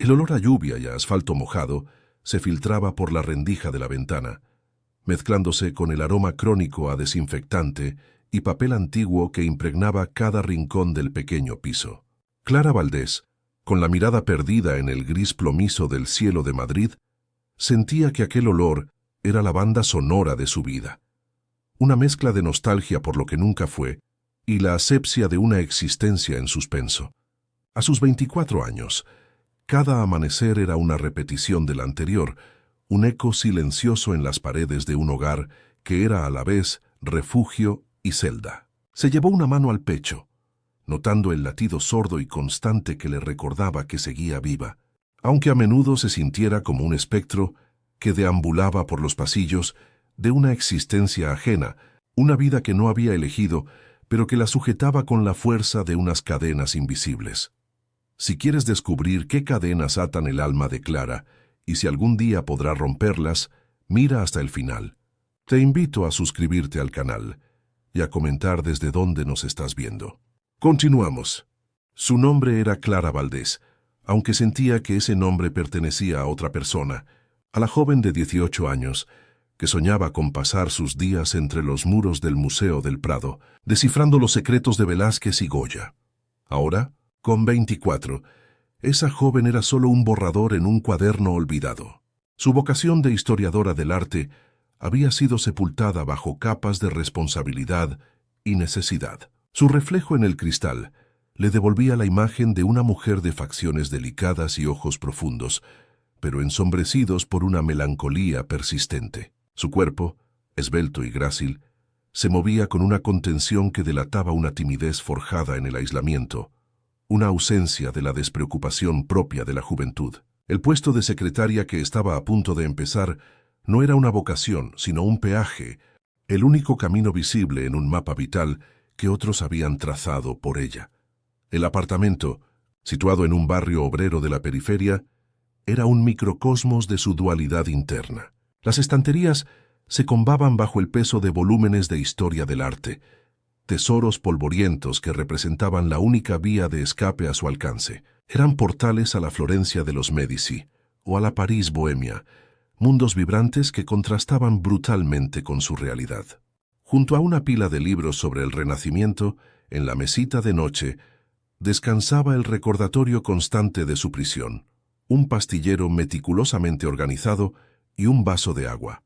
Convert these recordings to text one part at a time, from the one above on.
El olor a lluvia y a asfalto mojado se filtraba por la rendija de la ventana, mezclándose con el aroma crónico a desinfectante y papel antiguo que impregnaba cada rincón del pequeño piso. Clara Valdés, con la mirada perdida en el gris plomizo del cielo de Madrid, sentía que aquel olor era la banda sonora de su vida. Una mezcla de nostalgia por lo que nunca fue y la asepsia de una existencia en suspenso. A sus 24 años, cada amanecer era una repetición del anterior, un eco silencioso en las paredes de un hogar que era a la vez refugio y celda. Se llevó una mano al pecho, notando el latido sordo y constante que le recordaba que seguía viva, aunque a menudo se sintiera como un espectro que deambulaba por los pasillos de una existencia ajena, una vida que no había elegido, pero que la sujetaba con la fuerza de unas cadenas invisibles. Si quieres descubrir qué cadenas atan el alma de Clara, y si algún día podrá romperlas, mira hasta el final. Te invito a suscribirte al canal y a comentar desde dónde nos estás viendo. Continuamos. Su nombre era Clara Valdés, aunque sentía que ese nombre pertenecía a otra persona, a la joven de 18 años, que soñaba con pasar sus días entre los muros del Museo del Prado, descifrando los secretos de Velázquez y Goya. Ahora, con 24, esa joven era solo un borrador en un cuaderno olvidado. Su vocación de historiadora del arte había sido sepultada bajo capas de responsabilidad y necesidad. Su reflejo en el cristal le devolvía la imagen de una mujer de facciones delicadas y ojos profundos, pero ensombrecidos por una melancolía persistente. Su cuerpo, esbelto y grácil, se movía con una contención que delataba una timidez forjada en el aislamiento, una ausencia de la despreocupación propia de la juventud. El puesto de secretaria que estaba a punto de empezar no era una vocación, sino un peaje, el único camino visible en un mapa vital que otros habían trazado por ella. El apartamento, situado en un barrio obrero de la periferia, era un microcosmos de su dualidad interna. Las estanterías se combaban bajo el peso de volúmenes de historia del arte, tesoros polvorientos que representaban la única vía de escape a su alcance. Eran portales a la Florencia de los Médici o a la París bohemia, mundos vibrantes que contrastaban brutalmente con su realidad. Junto a una pila de libros sobre el Renacimiento, en la mesita de noche, descansaba el recordatorio constante de su prisión, un pastillero meticulosamente organizado y un vaso de agua.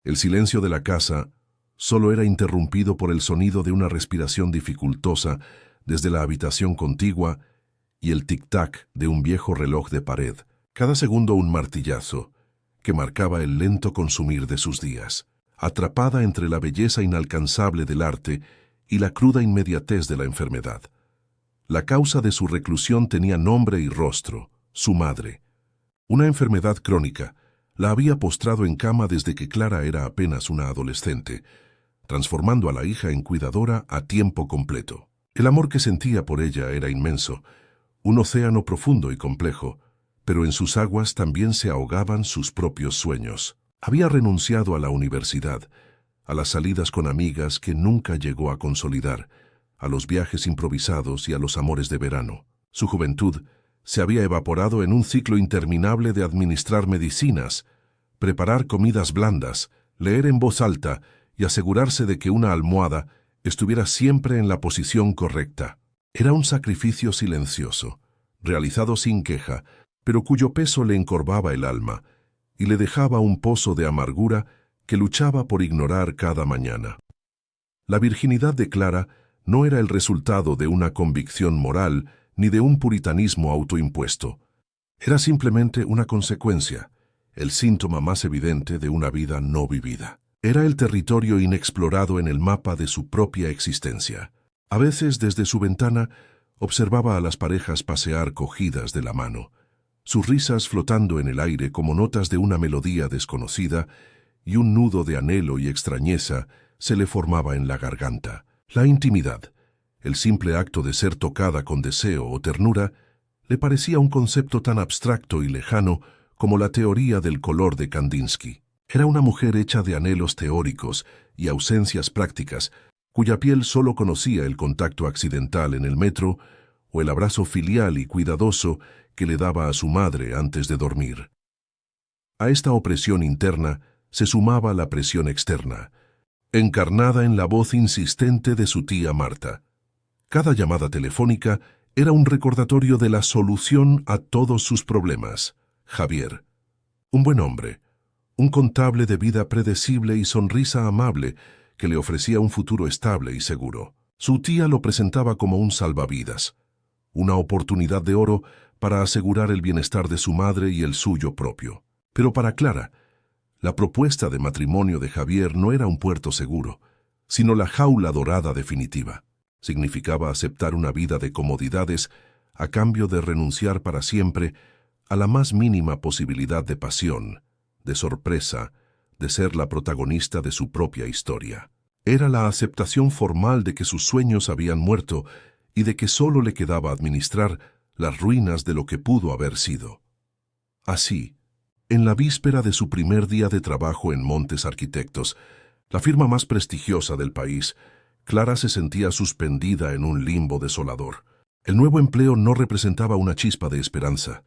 El silencio de la casa solo era interrumpido por el sonido de una respiración dificultosa desde la habitación contigua y el tic-tac de un viejo reloj de pared, cada segundo un martillazo, que marcaba el lento consumir de sus días. Atrapada entre la belleza inalcanzable del arte y la cruda inmediatez de la enfermedad. La causa de su reclusión tenía nombre y rostro, su madre. Una enfermedad crónica la había postrado en cama desde que Clara era apenas una adolescente, transformando a la hija en cuidadora a tiempo completo. El amor que sentía por ella era inmenso, un océano profundo y complejo, pero en sus aguas también se ahogaban sus propios sueños. Había renunciado a la universidad, a las salidas con amigas que nunca llegó a consolidar, a los viajes improvisados y a los amores de verano. Su juventud se había evaporado en un ciclo interminable de administrar medicinas, preparar comidas blandas, leer en voz alta y asegurarse de que una almohada estuviera siempre en la posición correcta. Era un sacrificio silencioso, realizado sin queja, pero cuyo peso le encorvaba el alma y le dejaba un pozo de amargura que luchaba por ignorar cada mañana. La virginidad de Clara no era el resultado de una convicción moral ni de un puritanismo autoimpuesto. Era simplemente una consecuencia, el síntoma más evidente de una vida no vivida. Era el territorio inexplorado en el mapa de su propia existencia. A veces, desde su ventana, observaba a las parejas pasear cogidas de la mano, sus risas flotando en el aire como notas de una melodía desconocida, y un nudo de anhelo y extrañeza se le formaba en la garganta. La intimidad, el simple acto de ser tocada con deseo o ternura, le parecía un concepto tan abstracto y lejano como la teoría del color de Kandinsky. Era una mujer hecha de anhelos teóricos y ausencias prácticas, cuya piel solo conocía el contacto accidental en el metro o el abrazo filial y cuidadoso que le daba a su madre antes de dormir. A esta opresión interna se sumaba la presión externa, encarnada en la voz insistente de su tía Marta. Cada llamada telefónica era un recordatorio de la solución a todos sus problemas. Javier, un buen hombre, un contable de vida predecible y sonrisa amable que le ofrecía un futuro estable y seguro. Su tía lo presentaba como un salvavidas, una oportunidad de oro para asegurar el bienestar de su madre y el suyo propio. Pero para Clara, la propuesta de matrimonio de Javier no era un puerto seguro, sino la jaula dorada definitiva. Significaba aceptar una vida de comodidades a cambio de renunciar para siempre a la más mínima posibilidad de pasión, de sorpresa, de ser la protagonista de su propia historia. Era la aceptación formal de que sus sueños habían muerto y de que solo le quedaba administrar las ruinas de lo que pudo haber sido. Así, en la víspera de su primer día de trabajo en Montes Arquitectos, la firma más prestigiosa del país, Clara se sentía suspendida en un limbo desolador. El nuevo empleo no representaba una chispa de esperanza,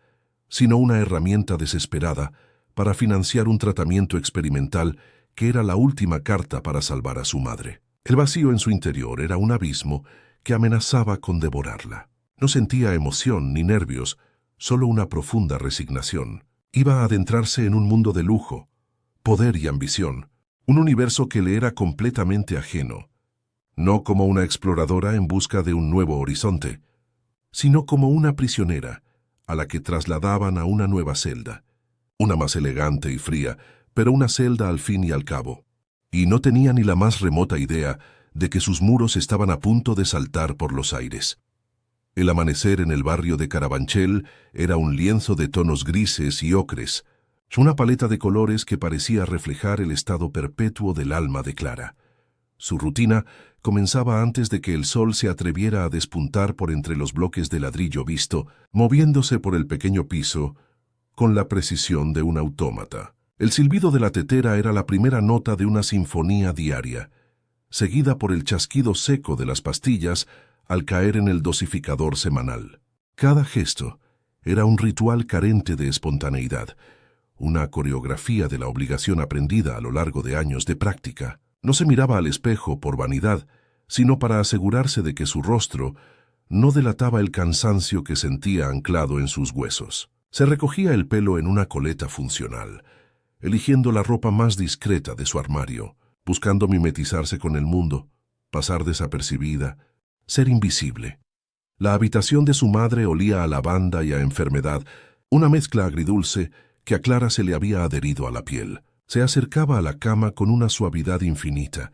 sino una herramienta desesperada para financiar un tratamiento experimental que era la última carta para salvar a su madre. El vacío en su interior era un abismo que amenazaba con devorarla. No sentía emoción ni nervios, solo una profunda resignación. Iba a adentrarse en un mundo de lujo, poder y ambición, un universo que le era completamente ajeno, no como una exploradora en busca de un nuevo horizonte, sino como una prisionera a la que trasladaban a una nueva celda, una más elegante y fría, pero una celda al fin y al cabo. Y no tenía ni la más remota idea de que sus muros estaban a punto de saltar por los aires. El amanecer en el barrio de Carabanchel era un lienzo de tonos grises y ocres, una paleta de colores que parecía reflejar el estado perpetuo del alma de Clara. Su rutina comenzaba antes de que el sol se atreviera a despuntar por entre los bloques de ladrillo visto, moviéndose por el pequeño piso con la precisión de un autómata. El silbido de la tetera era la primera nota de una sinfonía diaria, seguida por el chasquido seco de las pastillas al caer en el dosificador semanal. Cada gesto era un ritual carente de espontaneidad, una coreografía de la obligación aprendida a lo largo de años de práctica. No se miraba al espejo por vanidad, sino para asegurarse de que su rostro no delataba el cansancio que sentía anclado en sus huesos. Se recogía el pelo en una coleta funcional, eligiendo la ropa más discreta de su armario, buscando mimetizarse con el mundo, pasar desapercibida, ser invisible. La habitación de su madre olía a lavanda y a enfermedad, una mezcla agridulce que a Clara se le había adherido a la piel. Se acercaba a la cama con una suavidad infinita,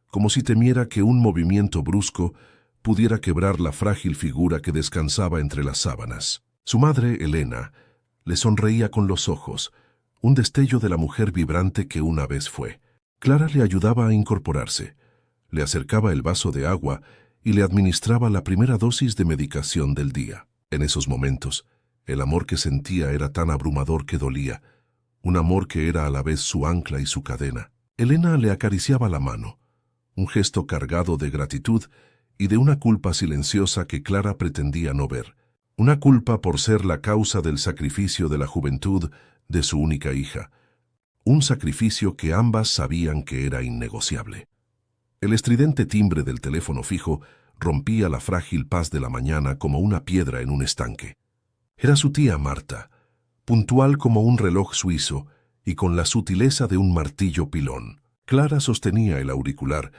como si temiera que un movimiento brusco pudiera quebrar la frágil figura que descansaba entre las sábanas. Su madre, Elena, le sonreía con los ojos, un destello de la mujer vibrante que una vez fue. Clara le ayudaba a incorporarse, le acercaba el vaso de agua y le administraba la primera dosis de medicación del día. En esos momentos, el amor que sentía era tan abrumador que dolía, un amor que era a la vez su ancla y su cadena. Elena le acariciaba la mano, un gesto cargado de gratitud y de una culpa silenciosa que Clara pretendía no ver, una culpa por ser la causa del sacrificio de la juventud de su única hija, un sacrificio que ambas sabían que era innegociable. El estridente timbre del teléfono fijo rompía la frágil paz de la mañana como una piedra en un estanque. Era su tía Marta, puntual como un reloj suizo y con la sutileza de un martillo pilón. Clara sostenía el auricular,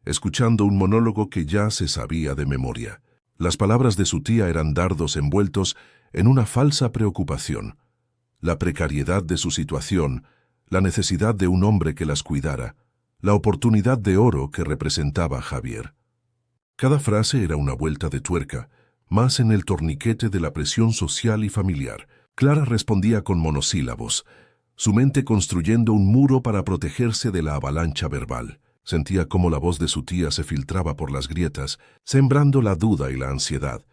escuchando un monólogo que ya se sabía de memoria. Las palabras de su tía eran dardos envueltos en una falsa preocupación. La precariedad de su situación, la necesidad de un hombre que las cuidara, la oportunidad de oro que representaba Javier. Cada frase era una vuelta de tuerca, más en el torniquete de la presión social y familiar. Clara respondía con monosílabos, su mente construyendo un muro para protegerse de la avalancha verbal. Sentía cómo la voz de su tía se filtraba por las grietas, sembrando la duda y la ansiedad,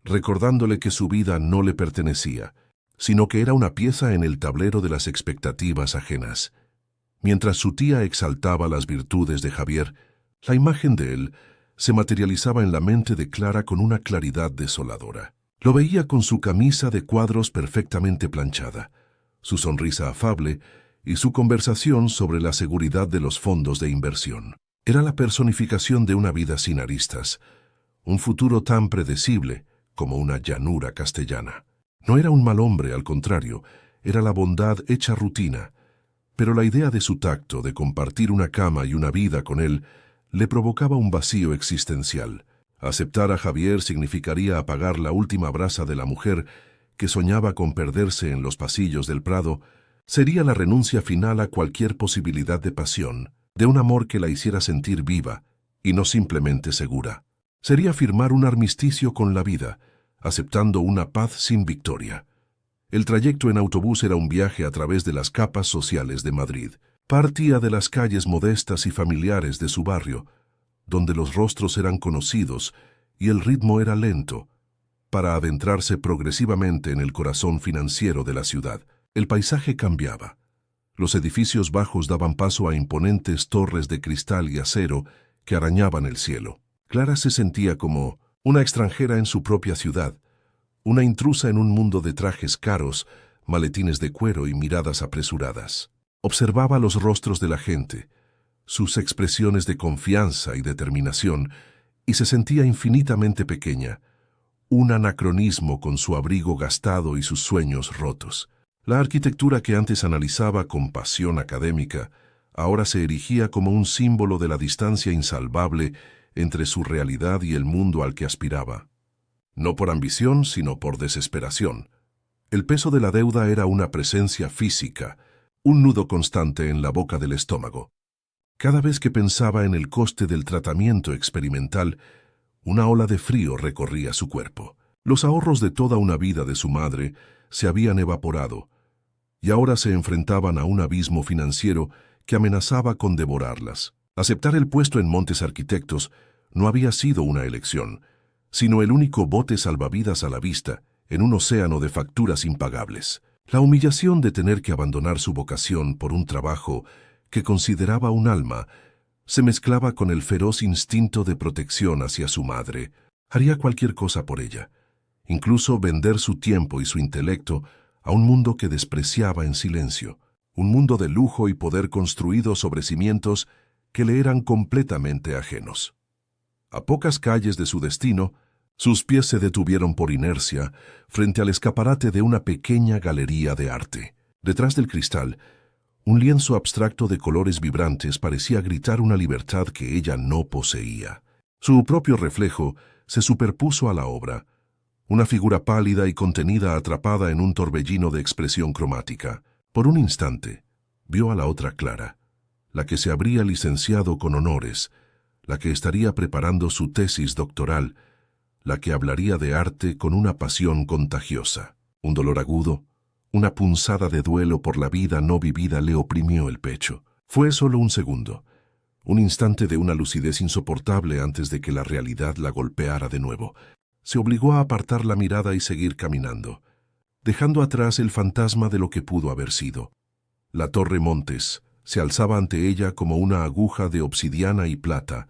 recordándole que su vida no le pertenecía, sino que era una pieza en el tablero de las expectativas ajenas. Mientras su tía exaltaba las virtudes de Javier, la imagen de él se materializaba en la mente de Clara con una claridad desoladora. Lo veía con su camisa de cuadros perfectamente planchada, su sonrisa afable y su conversación sobre la seguridad de los fondos de inversión. Era la personificación de una vida sin aristas, un futuro tan predecible como una llanura castellana. No era un mal hombre, al contrario, era la bondad hecha rutina, pero la idea de su tacto, de compartir una cama y una vida con él, le provocaba un vacío existencial. Aceptar a Javier significaría apagar la última brasa de la mujer que soñaba con perderse en los pasillos del Prado. Sería la renuncia final a cualquier posibilidad de pasión, de un amor que la hiciera sentir viva y no simplemente segura. Sería firmar un armisticio con la vida, aceptando una paz sin victoria. El trayecto en autobús era un viaje a través de las capas sociales de Madrid. Partía de las calles modestas y familiares de su barrio, donde los rostros eran conocidos y el ritmo era lento, para adentrarse progresivamente en el corazón financiero de la ciudad. El paisaje cambiaba. Los edificios bajos daban paso a imponentes torres de cristal y acero que arañaban el cielo. Clara se sentía como una extranjera en su propia ciudad, una intrusa en un mundo de trajes caros, maletines de cuero y miradas apresuradas. Observaba los rostros de la gente, sus expresiones de confianza y determinación, y se sentía infinitamente pequeña, un anacronismo con su abrigo gastado y sus sueños rotos. La arquitectura que antes analizaba con pasión académica, ahora se erigía como un símbolo de la distancia insalvable entre su realidad y el mundo al que aspiraba. No por ambición, sino por desesperación. El peso de la deuda era una presencia física, un nudo constante en la boca del estómago. Cada vez que pensaba en el coste del tratamiento experimental, una ola de frío recorría su cuerpo. Los ahorros de toda una vida de su madre se habían evaporado, y ahora se enfrentaban a un abismo financiero que amenazaba con devorarlas. Aceptar el puesto en Montes Arquitectos no había sido una elección, sino el único bote salvavidas a la vista en un océano de facturas impagables. La humillación de tener que abandonar su vocación por un trabajo que consideraba un alma se mezclaba con el feroz instinto de protección hacia su madre. Haría cualquier cosa por ella, incluso vender su tiempo y su intelecto a un mundo que despreciaba en silencio, un mundo de lujo y poder construido sobre cimientos que le eran completamente ajenos. A pocas calles de su destino, sus pies se detuvieron por inercia frente al escaparate de una pequeña galería de arte. Detrás del cristal, un lienzo abstracto de colores vibrantes parecía gritar una libertad que ella no poseía. Su propio reflejo se superpuso a la obra, una figura pálida y contenida atrapada en un torbellino de expresión cromática. Por un instante, vio a la otra Clara, la que se habría licenciado con honores, la que estaría preparando su tesis doctoral, la que hablaría de arte con una pasión contagiosa. Un dolor agudo, una punzada de duelo por la vida no vivida le oprimió el pecho. Fue solo un segundo, un instante de una lucidez insoportable antes de que la realidad la golpeara de nuevo. Se obligó a apartar la mirada y seguir caminando, dejando atrás el fantasma de lo que pudo haber sido. La Torre Montes se alzaba ante ella como una aguja de obsidiana y plata,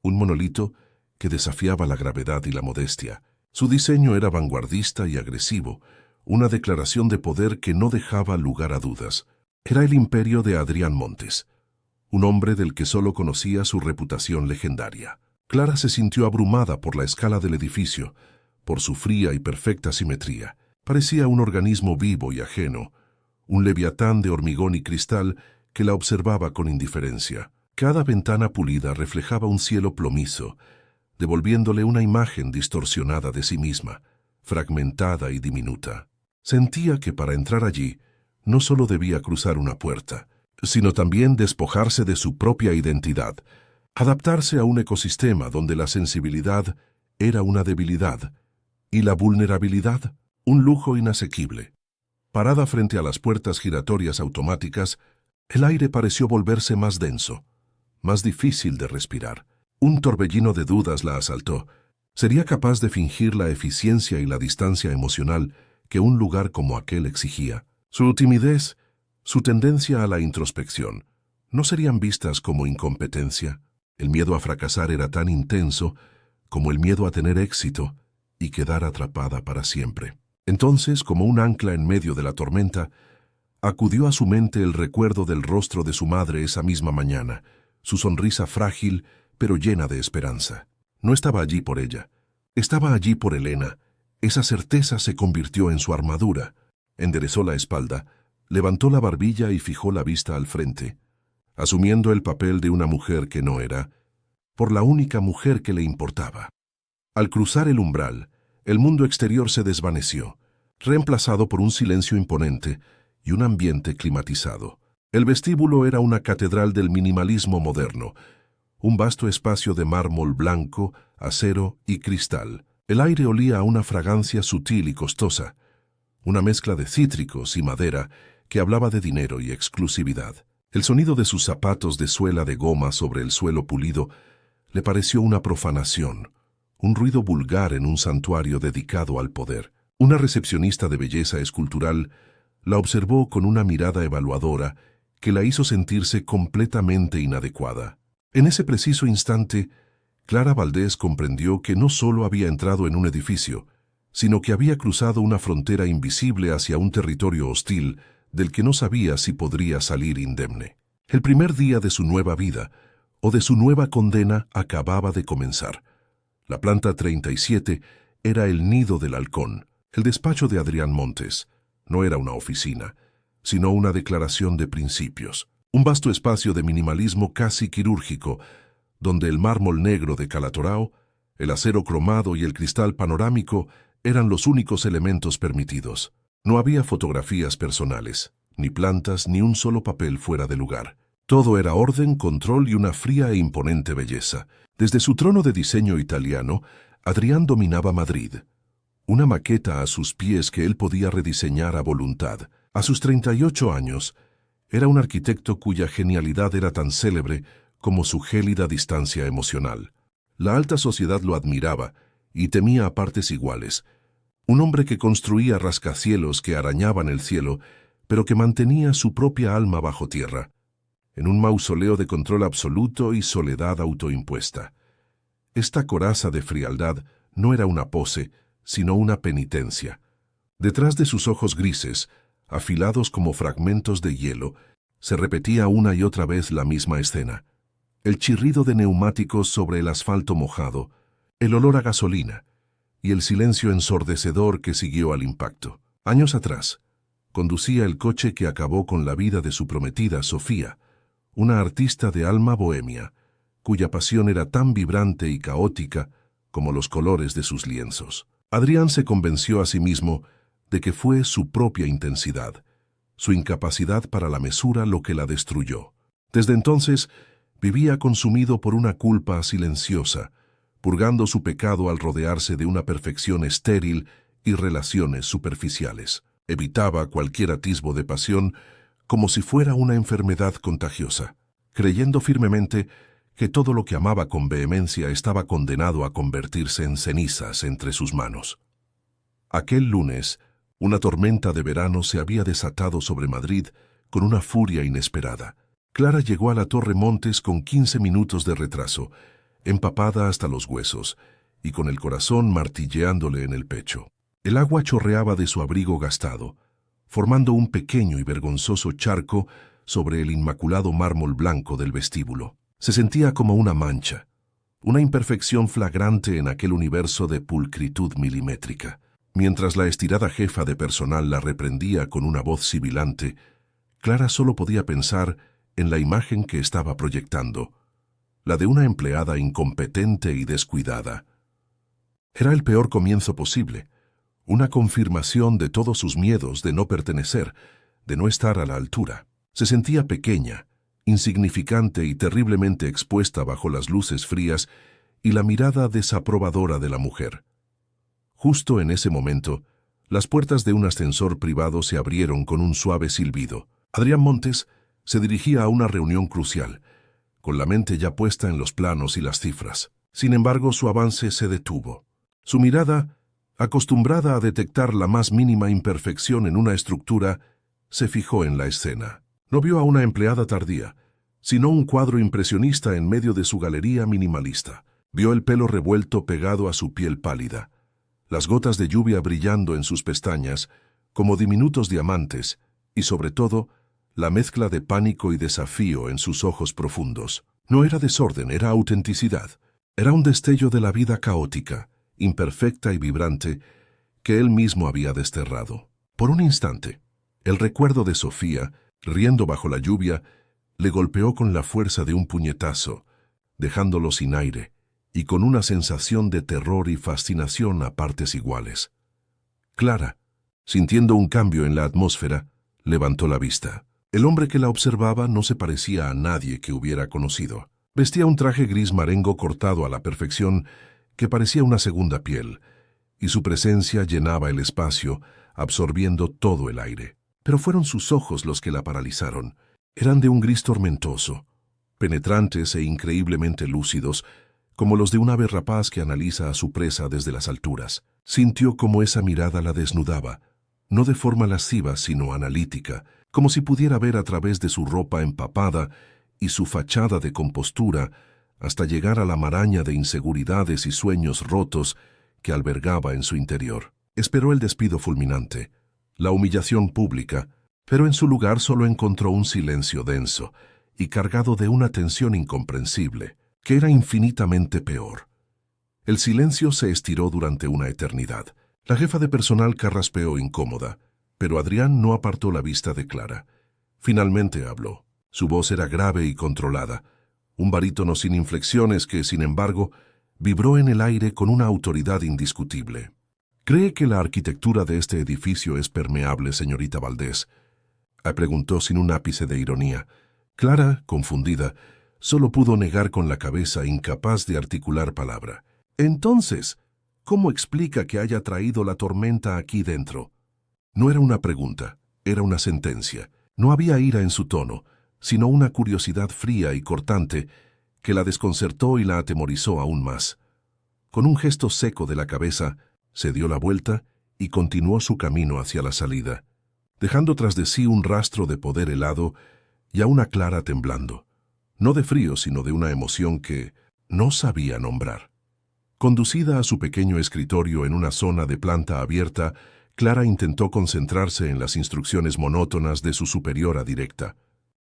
un monolito que desafiaba la gravedad y la modestia. Su diseño era vanguardista y agresivo, una declaración de poder que no dejaba lugar a dudas. Era el imperio de Adrián Montes, un hombre del que solo conocía su reputación legendaria. Clara se sintió abrumada por la escala del edificio, por su fría y perfecta simetría. Parecía un organismo vivo y ajeno, un leviatán de hormigón y cristal que la observaba con indiferencia. Cada ventana pulida reflejaba un cielo plomizo, devolviéndole una imagen distorsionada de sí misma, fragmentada y diminuta. Sentía que para entrar allí no solo debía cruzar una puerta, sino también despojarse de su propia identidad, adaptarse a un ecosistema donde la sensibilidad era una debilidad y la vulnerabilidad un lujo inasequible. Parada frente a las puertas giratorias automáticas, el aire pareció volverse más denso, más difícil de respirar. Un torbellino de dudas la asaltó. ¿Sería capaz de fingir la eficiencia y la distancia emocional que un lugar como aquel exigía? Su timidez, su tendencia a la introspección, ¿no serían vistas como incompetencia? El miedo a fracasar era tan intenso como el miedo a tener éxito, y quedar atrapada para siempre. Entonces, como un ancla en medio de la tormenta, acudió a su mente el recuerdo del rostro de su madre esa misma mañana, su sonrisa frágil pero llena de esperanza. No estaba allí por ella, estaba allí por Elena. Esa certeza se convirtió en su armadura. Enderezó la espalda, levantó la barbilla y fijó la vista al frente, asumiendo el papel de una mujer que no era, por la única mujer que le importaba. Al cruzar el umbral, el mundo exterior se desvaneció, reemplazado por un silencio imponente y un ambiente climatizado. El vestíbulo era una catedral del minimalismo moderno, un vasto espacio de mármol blanco, acero y cristal. El aire olía a una fragancia sutil y costosa, una mezcla de cítricos y madera que hablaba de dinero y exclusividad. El sonido de sus zapatos de suela de goma sobre el suelo pulido le pareció una profanación, un ruido vulgar en un santuario dedicado al poder. Una recepcionista de belleza escultural la observó con una mirada evaluadora que la hizo sentirse completamente inadecuada. En ese preciso instante, Clara Valdés comprendió que no solo había entrado en un edificio, sino que había cruzado una frontera invisible hacia un territorio hostil del que no sabía si podría salir indemne. El primer día de su nueva vida, o de su nueva condena, acababa de comenzar. La planta 37 era el nido del halcón. El despacho de Adrián Montes no era una oficina, sino una declaración de principios. Un vasto espacio de minimalismo casi quirúrgico, donde el mármol negro de Calatorao, el acero cromado y el cristal panorámico eran los únicos elementos permitidos. No había fotografías personales, ni plantas, ni un solo papel fuera de lugar. Todo era orden, control y una fría e imponente belleza. Desde su trono de diseño italiano, Adrián dominaba Madrid, una maqueta a sus pies que él podía rediseñar a voluntad. A sus 38 años, era un arquitecto cuya genialidad era tan célebre como su gélida distancia emocional. La alta sociedad lo admiraba y temía a partes iguales. Un hombre que construía rascacielos que arañaban el cielo, pero que mantenía su propia alma bajo tierra, en un mausoleo de control absoluto y soledad autoimpuesta. Esta coraza de frialdad no era una pose, sino una penitencia. Detrás de sus ojos grises, afilados como fragmentos de hielo, se repetía una y otra vez la misma escena. El chirrido de neumáticos sobre el asfalto mojado, el olor a gasolina y el silencio ensordecedor que siguió al impacto. Años atrás, conducía el coche que acabó con la vida de su prometida, Sofía, una artista de alma bohemia, cuya pasión era tan vibrante y caótica como los colores de sus lienzos. Adrián se convenció a sí mismo de que fue su propia intensidad, su incapacidad para la mesura lo que la destruyó. Desde entonces, vivía consumido por una culpa silenciosa, purgando su pecado al rodearse de una perfección estéril y relaciones superficiales. Evitaba cualquier atisbo de pasión como si fuera una enfermedad contagiosa, creyendo firmemente que todo lo que amaba con vehemencia estaba condenado a convertirse en cenizas entre sus manos. Aquel lunes, una tormenta de verano se había desatado sobre Madrid con una furia inesperada. Clara llegó a la Torre Montes con 15 minutos de retraso, empapada hasta los huesos y con el corazón martilleándole en el pecho. El agua chorreaba de su abrigo gastado, formando un pequeño y vergonzoso charco sobre el inmaculado mármol blanco del vestíbulo. Se sentía como una mancha, una imperfección flagrante en aquel universo de pulcritud milimétrica. Mientras la estirada jefa de personal la reprendía con una voz sibilante, Clara solo podía pensar en la imagen que estaba proyectando, la de una empleada incompetente y descuidada. Era el peor comienzo posible, una confirmación de todos sus miedos de no pertenecer, de no estar a la altura. Se sentía pequeña, insignificante y terriblemente expuesta bajo las luces frías y la mirada desaprobadora de la mujer. Justo en ese momento, las puertas de un ascensor privado se abrieron con un suave silbido. Adrián Montes se dirigía a una reunión crucial, con la mente ya puesta en los planos y las cifras. Sin embargo, su avance se detuvo. Su mirada, acostumbrada a detectar la más mínima imperfección en una estructura, se fijó en la escena. No vio a una empleada tardía, sino un cuadro impresionista en medio de su galería minimalista. Vio el pelo revuelto pegado a su piel pálida, las gotas de lluvia brillando en sus pestañas como diminutos diamantes y, sobre todo, la mezcla de pánico y desafío en sus ojos profundos. No era desorden, era autenticidad. Era un destello de la vida caótica, imperfecta y vibrante, que él mismo había desterrado. Por un instante, el recuerdo de Sofía, riendo bajo la lluvia, le golpeó con la fuerza de un puñetazo, dejándolo sin aire y con una sensación de terror y fascinación a partes iguales. Clara, sintiendo un cambio en la atmósfera, levantó la vista. El hombre que la observaba no se parecía a nadie que hubiera conocido. Vestía un traje gris marengo cortado a la perfección que parecía una segunda piel, y su presencia llenaba el espacio, absorbiendo todo el aire. Pero fueron sus ojos los que la paralizaron. Eran de un gris tormentoso, penetrantes e increíblemente lúcidos, como los de un ave rapaz que analiza a su presa desde las alturas. Sintió como esa mirada la desnudaba, no de forma lasciva, sino analítica, como si pudiera ver a través de su ropa empapada y su fachada de compostura hasta llegar a la maraña de inseguridades y sueños rotos que albergaba en su interior. Esperó el despido fulminante, la humillación pública, pero en su lugar solo encontró un silencio denso y cargado de una tensión incomprensible, que era infinitamente peor. El silencio se estiró durante una eternidad. La jefa de personal carraspeó incómoda, pero Adrián no apartó la vista de Clara. Finalmente habló. Su voz era grave y controlada, un barítono sin inflexiones que, sin embargo, vibró en el aire con una autoridad indiscutible. ¿Cree que la arquitectura de este edificio es permeable, señorita Valdés?, preguntó sin un ápice de ironía. Clara, confundida, solo pudo negar con la cabeza, incapaz de articular palabra. Entonces, ¿cómo explica que haya traído la tormenta aquí dentro? No era una pregunta, era una sentencia. No había ira en su tono, sino una curiosidad fría y cortante que la desconcertó y la atemorizó aún más. Con un gesto seco de la cabeza, se dio la vuelta y continuó su camino hacia la salida, dejando tras de sí un rastro de poder helado y a una Clara temblando, no de frío, sino de una emoción que no sabía nombrar. Conducida a su pequeño escritorio en una zona de planta abierta, Clara intentó concentrarse en las instrucciones monótonas de su superiora directa,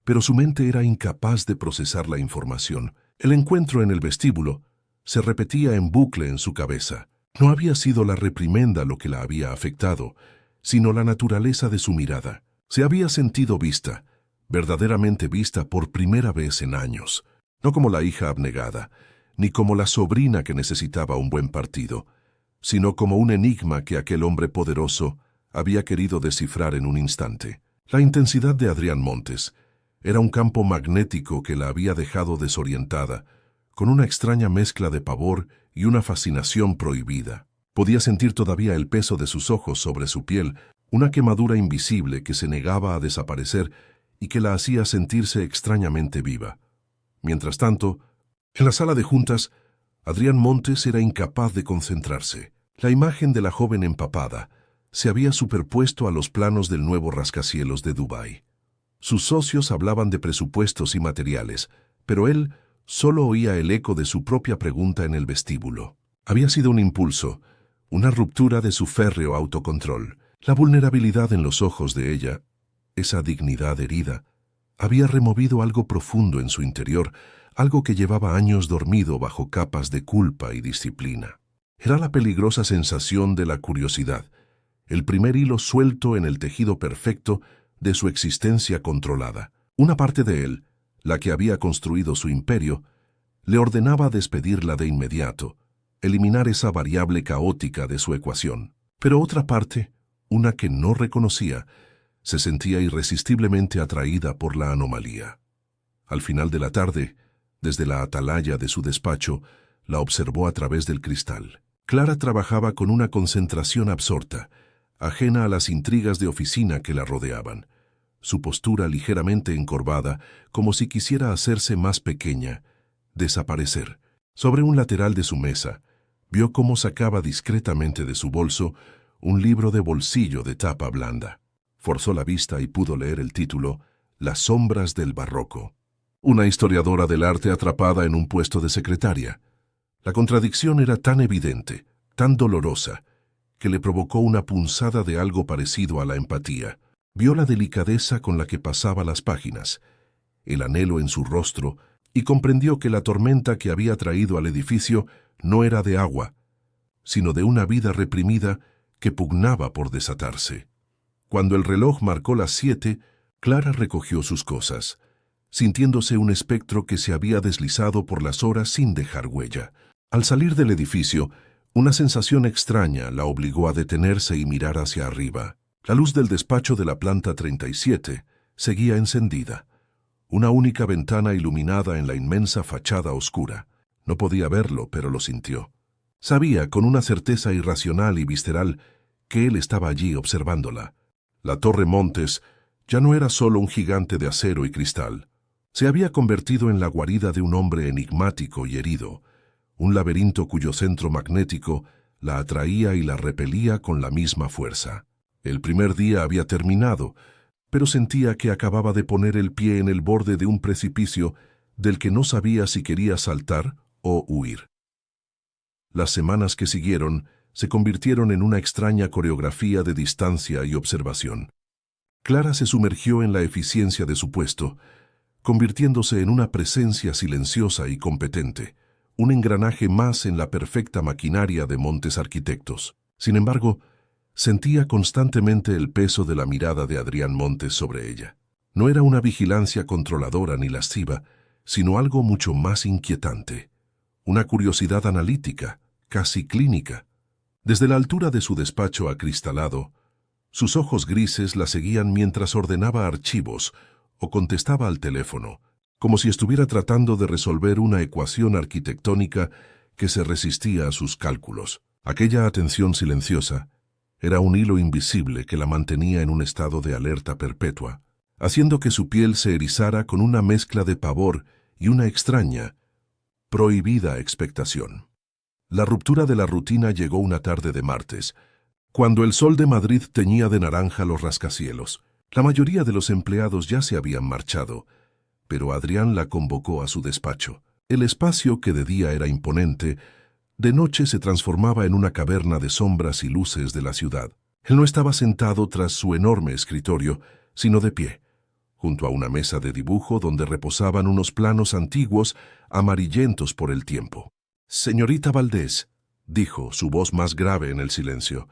pero su mente era incapaz de procesar la información. El encuentro en el vestíbulo se repetía en bucle en su cabeza. No había sido la reprimenda lo que la había afectado, sino la naturaleza de su mirada. Se había sentido vista, verdaderamente vista por primera vez en años, no como la hija abnegada, ni como la sobrina que necesitaba un buen partido, sino como un enigma que aquel hombre poderoso había querido descifrar en un instante. La intensidad de Adrián Montes era un campo magnético que la había dejado desorientada, con una extraña mezcla de pavor y una fascinación prohibida. Podía sentir todavía el peso de sus ojos sobre su piel, una quemadura invisible que se negaba a desaparecer y que la hacía sentirse extrañamente viva. Mientras tanto, en la sala de juntas, Adrián Montes era incapaz de concentrarse. La imagen de la joven empapada se había superpuesto a los planos del nuevo rascacielos de Dubái. Sus socios hablaban de presupuestos y materiales, pero él solo oía el eco de su propia pregunta en el vestíbulo. Había sido un impulso, una ruptura de su férreo autocontrol. La vulnerabilidad en los ojos de ella, esa dignidad herida, había removido algo profundo en su interior, algo que llevaba años dormido bajo capas de culpa y disciplina. Era la peligrosa sensación de la curiosidad, el primer hilo suelto en el tejido perfecto de su existencia controlada. Una parte de él, la que había construido su imperio, le ordenaba despedirla de inmediato, eliminar esa variable caótica de su ecuación. Pero otra parte, una que no reconocía, se sentía irresistiblemente atraída por la anomalía. Al final de la tarde, desde la atalaya de su despacho, la observó a través del cristal. Clara trabajaba con una concentración absorta, ajena a las intrigas de oficina que la rodeaban. Su postura ligeramente encorvada, como si quisiera hacerse más pequeña, desaparecer. Sobre un lateral de su mesa, vio cómo sacaba discretamente de su bolso un libro de bolsillo de tapa blanda. Forzó la vista y pudo leer el título Las sombras del barroco. Una historiadora del arte atrapada en un puesto de secretaria. La contradicción era tan evidente, tan dolorosa, que le provocó una punzada de algo parecido a la empatía. Vio la delicadeza con la que pasaba las páginas, el anhelo en su rostro, y comprendió que la tormenta que había traído al edificio no era de agua, sino de una vida reprimida que pugnaba por desatarse. Cuando el reloj marcó las 7, Clara recogió sus cosas, sintiéndose un espectro que se había deslizado por las horas sin dejar huella. Al salir del edificio, una sensación extraña la obligó a detenerse y mirar hacia arriba. La luz del despacho de la planta 37 seguía encendida. Una única ventana iluminada en la inmensa fachada oscura. No podía verlo, pero lo sintió. Sabía, con una certeza irracional y visceral, que él estaba allí observándola. La Torre Montes ya no era solo un gigante de acero y cristal. Se había convertido en la guarida de un hombre enigmático y herido, un laberinto cuyo centro magnético la atraía y la repelía con la misma fuerza. El primer día había terminado, pero sentía que acababa de poner el pie en el borde de un precipicio del que no sabía si quería saltar o huir. Las semanas que siguieron se convirtieron en una extraña coreografía de distancia y observación. Clara se sumergió en la eficiencia de su puesto, convirtiéndose en una presencia silenciosa y competente, un engranaje más en la perfecta maquinaria de Montes Arquitectos. Sin embargo, sentía constantemente el peso de la mirada de Adrián Montes sobre ella. No era una vigilancia controladora ni lasciva, sino algo mucho más inquietante. Una curiosidad analítica, casi clínica. Desde la altura de su despacho acristalado, sus ojos grises la seguían mientras ordenaba archivos o contestaba al teléfono, como si estuviera tratando de resolver una ecuación arquitectónica que se resistía a sus cálculos. Aquella atención silenciosa era un hilo invisible que la mantenía en un estado de alerta perpetua, haciendo que su piel se erizara con una mezcla de pavor y una extraña, prohibida expectación. La ruptura de la rutina llegó una tarde de martes, cuando el sol de Madrid teñía de naranja los rascacielos. La mayoría de los empleados ya se habían marchado, pero Adrián la convocó a su despacho. El espacio, que de día era imponente, de noche se transformaba en una caverna de sombras y luces de la ciudad. Él no estaba sentado tras su enorme escritorio, sino de pie, junto a una mesa de dibujo donde reposaban unos planos antiguos amarillentos por el tiempo. «Señorita Valdés», dijo, su voz más grave en el silencio,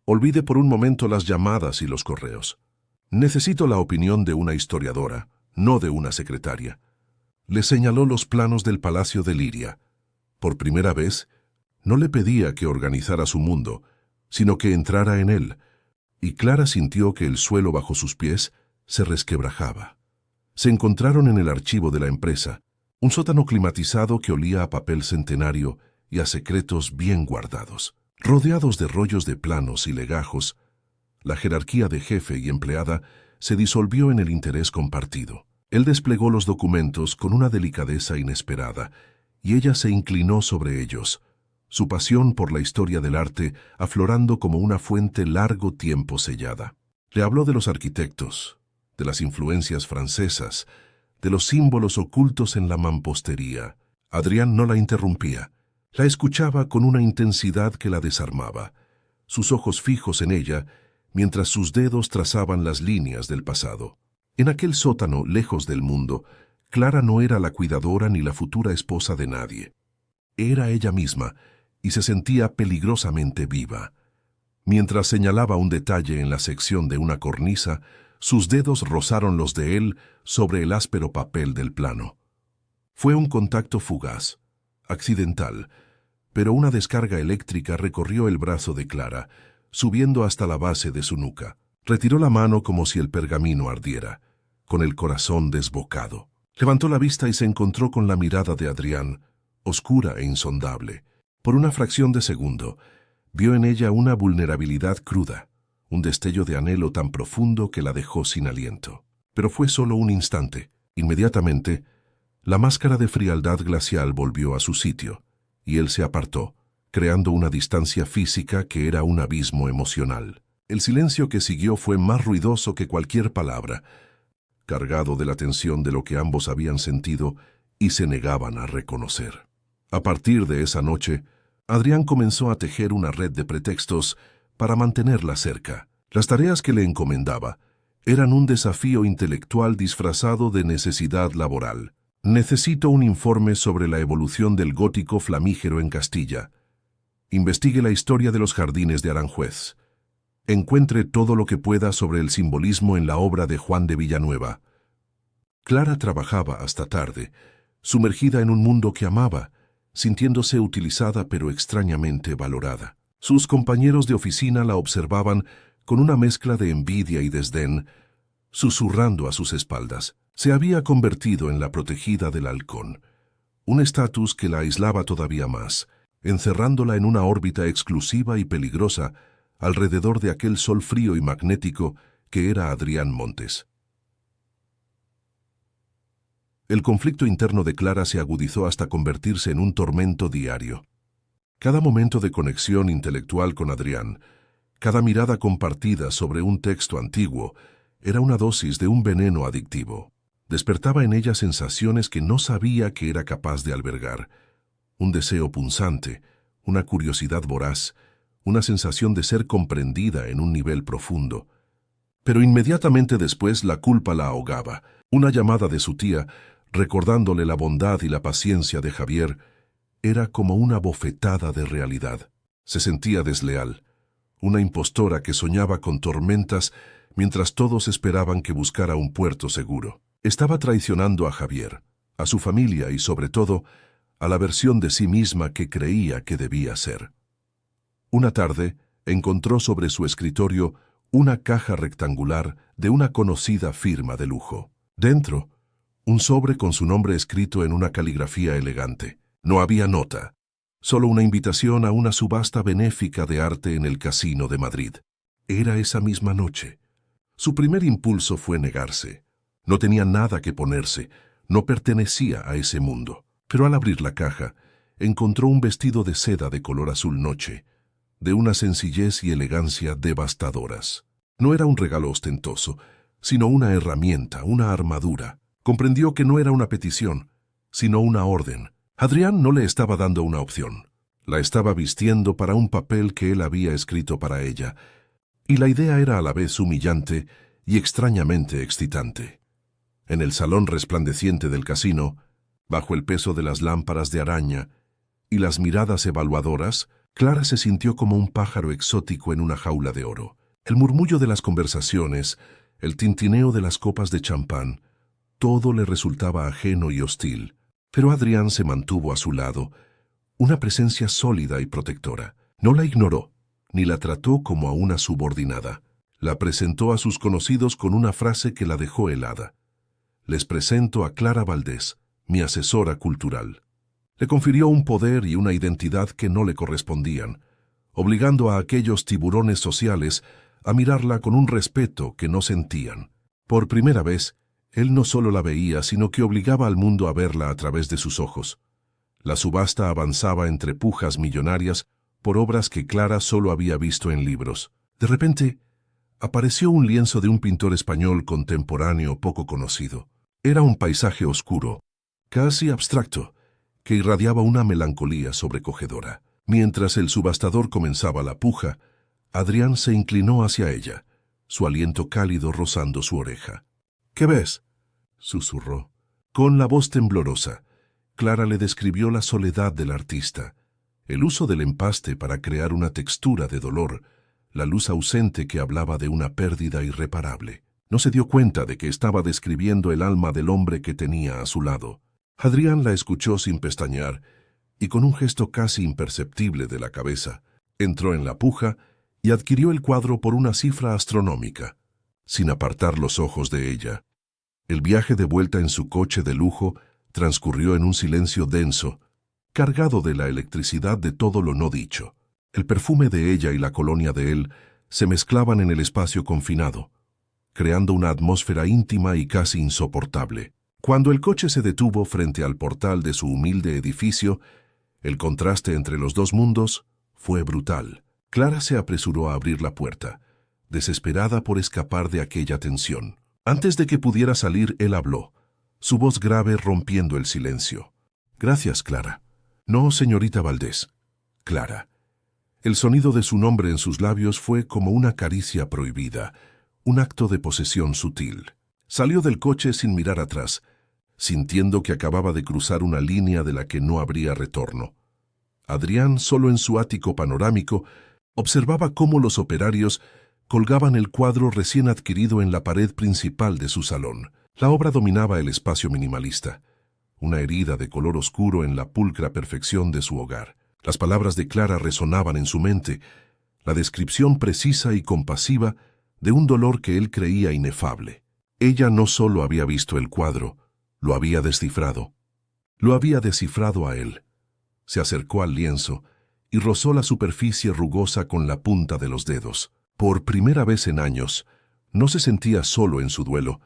«olvide por un momento las llamadas y los correos. Necesito la opinión de una historiadora, no de una secretaria». Le señaló los planos del Palacio de Liria. Por primera vez, no le pedía que organizara su mundo, sino que entrara en él, y Clara sintió que el suelo bajo sus pies se resquebrajaba. Se encontraron en el archivo de la empresa, un sótano climatizado que olía a papel centenario y a secretos bien guardados. Rodeados de rollos de planos y legajos, la jerarquía de jefe y empleada se disolvió en el interés compartido. Él desplegó los documentos con una delicadeza inesperada, y ella se inclinó sobre ellos, su pasión por la historia del arte aflorando como una fuente largo tiempo sellada. Le habló de los arquitectos, de las influencias francesas, de los símbolos ocultos en la mampostería. Adrián no la interrumpía. La escuchaba con una intensidad que la desarmaba, sus ojos fijos en ella, mientras sus dedos trazaban las líneas del pasado. En aquel sótano, lejos del mundo, Clara no era la cuidadora ni la futura esposa de nadie. Era ella misma, y se sentía peligrosamente viva. Mientras señalaba un detalle en la sección de una cornisa, sus dedos rozaron los de él sobre el áspero papel del plano. Fue un contacto fugaz, accidental, pero una descarga eléctrica recorrió el brazo de Clara, subiendo hasta la base de su nuca. Retiró la mano como si el pergamino ardiera, con el corazón desbocado. Levantó la vista y se encontró con la mirada de Adrián, oscura e insondable. Por una fracción de segundo, vio en ella una vulnerabilidad cruda, un destello de anhelo tan profundo que la dejó sin aliento. Pero fue solo un instante. Inmediatamente, la máscara de frialdad glacial volvió a su sitio, y él se apartó, creando una distancia física que era un abismo emocional. El silencio que siguió fue más ruidoso que cualquier palabra, cargado de la tensión de lo que ambos habían sentido y se negaban a reconocer. A partir de esa noche, Adrián comenzó a tejer una red de pretextos para mantenerla cerca. Las tareas que le encomendaba eran un desafío intelectual disfrazado de necesidad laboral. Necesito un informe sobre la evolución del gótico flamígero en Castilla. Investigue la historia de los jardines de Aranjuez. Encuentre todo lo que pueda sobre el simbolismo en la obra de Juan de Villanueva. Clara trabajaba hasta tarde, sumergida en un mundo que amaba, sintiéndose utilizada pero extrañamente valorada. Sus compañeros de oficina la observaban con una mezcla de envidia y desdén, susurrando a sus espaldas. Se había convertido en la protegida del halcón, un estatus que la aislaba todavía más, encerrándola en una órbita exclusiva y peligrosa alrededor de aquel sol frío y magnético que era Adrián Montes. El conflicto interno de Clara se agudizó hasta convertirse en un tormento diario. Cada momento de conexión intelectual con Adrián, cada mirada compartida sobre un texto antiguo, era una dosis de un veneno adictivo. Despertaba en ella sensaciones que no sabía que era capaz de albergar. Un deseo punzante, una curiosidad voraz, una sensación de ser comprendida en un nivel profundo. Pero inmediatamente después la culpa la ahogaba. Una llamada de su tía, recordándole la bondad y la paciencia de Javier, era como una bofetada de realidad. Se sentía desleal, una impostora que soñaba con tormentas mientras todos esperaban que buscara un puerto seguro. Estaba traicionando a Javier, a su familia y, sobre todo, a la versión de sí misma que creía que debía ser. Una tarde, encontró sobre su escritorio una caja rectangular de una conocida firma de lujo. Dentro, un sobre con su nombre escrito en una caligrafía elegante. No había nota, solo una invitación a una subasta benéfica de arte en el Casino de Madrid. Era esa misma noche. Su primer impulso fue negarse. No tenía nada que ponerse, no pertenecía a ese mundo. Pero al abrir la caja, encontró un vestido de seda de color azul noche, de una sencillez y elegancia devastadoras. No era un regalo ostentoso, sino una herramienta, una armadura. Comprendió que no era una petición, sino una orden. Adrián no le estaba dando una opción. La estaba vistiendo para un papel que él había escrito para ella, y la idea era a la vez humillante y extrañamente excitante. En el salón resplandeciente del casino, bajo el peso de las lámparas de araña y las miradas evaluadoras, Clara se sintió como un pájaro exótico en una jaula de oro. El murmullo de las conversaciones, el tintineo de las copas de champán, todo le resultaba ajeno y hostil, pero Adrián se mantuvo a su lado, una presencia sólida y protectora. No la ignoró, ni la trató como a una subordinada. La presentó a sus conocidos con una frase que la dejó helada. Les presento a Clara Valdés, mi asesora cultural. Le confirió un poder y una identidad que no le correspondían, obligando a aquellos tiburones sociales a mirarla con un respeto que no sentían. Por primera vez, él no solo la veía, sino que obligaba al mundo a verla a través de sus ojos. La subasta avanzaba entre pujas millonarias por obras que Clara solo había visto en libros. De repente, apareció un lienzo de un pintor español contemporáneo poco conocido. Era un paisaje oscuro, casi abstracto, que irradiaba una melancolía sobrecogedora. Mientras el subastador comenzaba la puja, Adrián se inclinó hacia ella, su aliento cálido rozando su oreja. «¿Qué ves?», susurró. Con la voz temblorosa, Clara le describió la soledad del artista, el uso del empaste para crear una textura de dolor, la luz ausente que hablaba de una pérdida irreparable. No se dio cuenta de que estaba describiendo el alma del hombre que tenía a su lado. Adrián la escuchó sin pestañear y con un gesto casi imperceptible de la cabeza, entró en la puja y adquirió el cuadro por una cifra astronómica, sin apartar los ojos de ella. El viaje de vuelta en su coche de lujo transcurrió en un silencio denso, cargado de la electricidad de todo lo no dicho. El perfume de ella y la colonia de él se mezclaban en el espacio confinado, creando una atmósfera íntima y casi insoportable. Cuando el coche se detuvo frente al portal de su humilde edificio, el contraste entre los dos mundos fue brutal. Clara se apresuró a abrir la puerta, desesperada por escapar de aquella tensión. Antes de que pudiera salir, él habló, su voz grave rompiendo el silencio. «Gracias, Clara». «No, señorita Valdés». «Clara, El sonido de su nombre en sus labios fue como una caricia prohibida, un acto de posesión sutil. Salió del coche sin mirar atrás, sintiendo que acababa de cruzar una línea de la que no habría retorno. Adrián, solo en su ático panorámico, observaba cómo los operarios colgaban el cuadro recién adquirido en la pared principal de su salón. La obra dominaba el espacio minimalista, una herida de color oscuro en la pulcra perfección de su hogar. Las palabras de Clara resonaban en su mente, la descripción precisa y compasiva de un dolor que él creía inefable. Ella no solo había visto el cuadro, lo había descifrado. Lo había descifrado a él. Se acercó al lienzo y rozó la superficie rugosa con la punta de los dedos. Por primera vez en años, no se sentía solo en su duelo,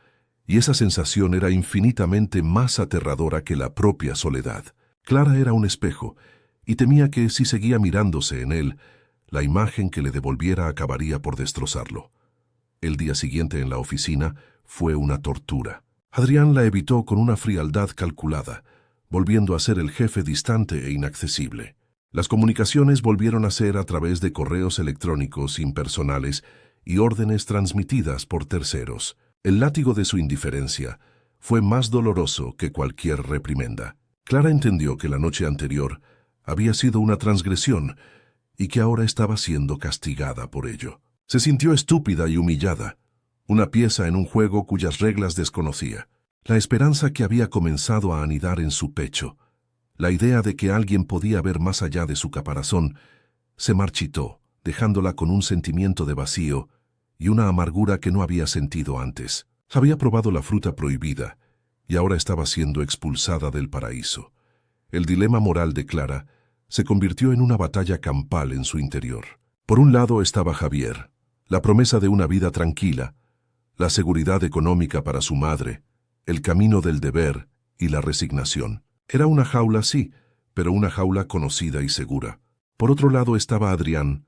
y esa sensación era infinitamente más aterradora que la propia soledad. Clara era un espejo, y temía que, si seguía mirándose en él, la imagen que le devolviera acabaría por destrozarlo. El día siguiente en la oficina fue una tortura. Adrián la evitó con una frialdad calculada, volviendo a ser el jefe distante e inaccesible. Las comunicaciones volvieron a ser a través de correos electrónicos impersonales y órdenes transmitidas por terceros. El látigo de su indiferencia fue más doloroso que cualquier reprimenda. Clara entendió que la noche anterior había sido una transgresión y que ahora estaba siendo castigada por ello. Se sintió estúpida y humillada, una pieza en un juego cuyas reglas desconocía. La esperanza que había comenzado a anidar en su pecho, la idea de que alguien podía ver más allá de su caparazón, se marchitó, dejándola con un sentimiento de vacío y una amargura que no había sentido antes. Había probado la fruta prohibida y ahora estaba siendo expulsada del paraíso. El dilema moral de Clara se convirtió en una batalla campal en su interior. Por un lado estaba Javier, la promesa de una vida tranquila, la seguridad económica para su madre, el camino del deber y la resignación. Era una jaula, sí, pero una jaula conocida y segura. Por otro lado estaba Adrián,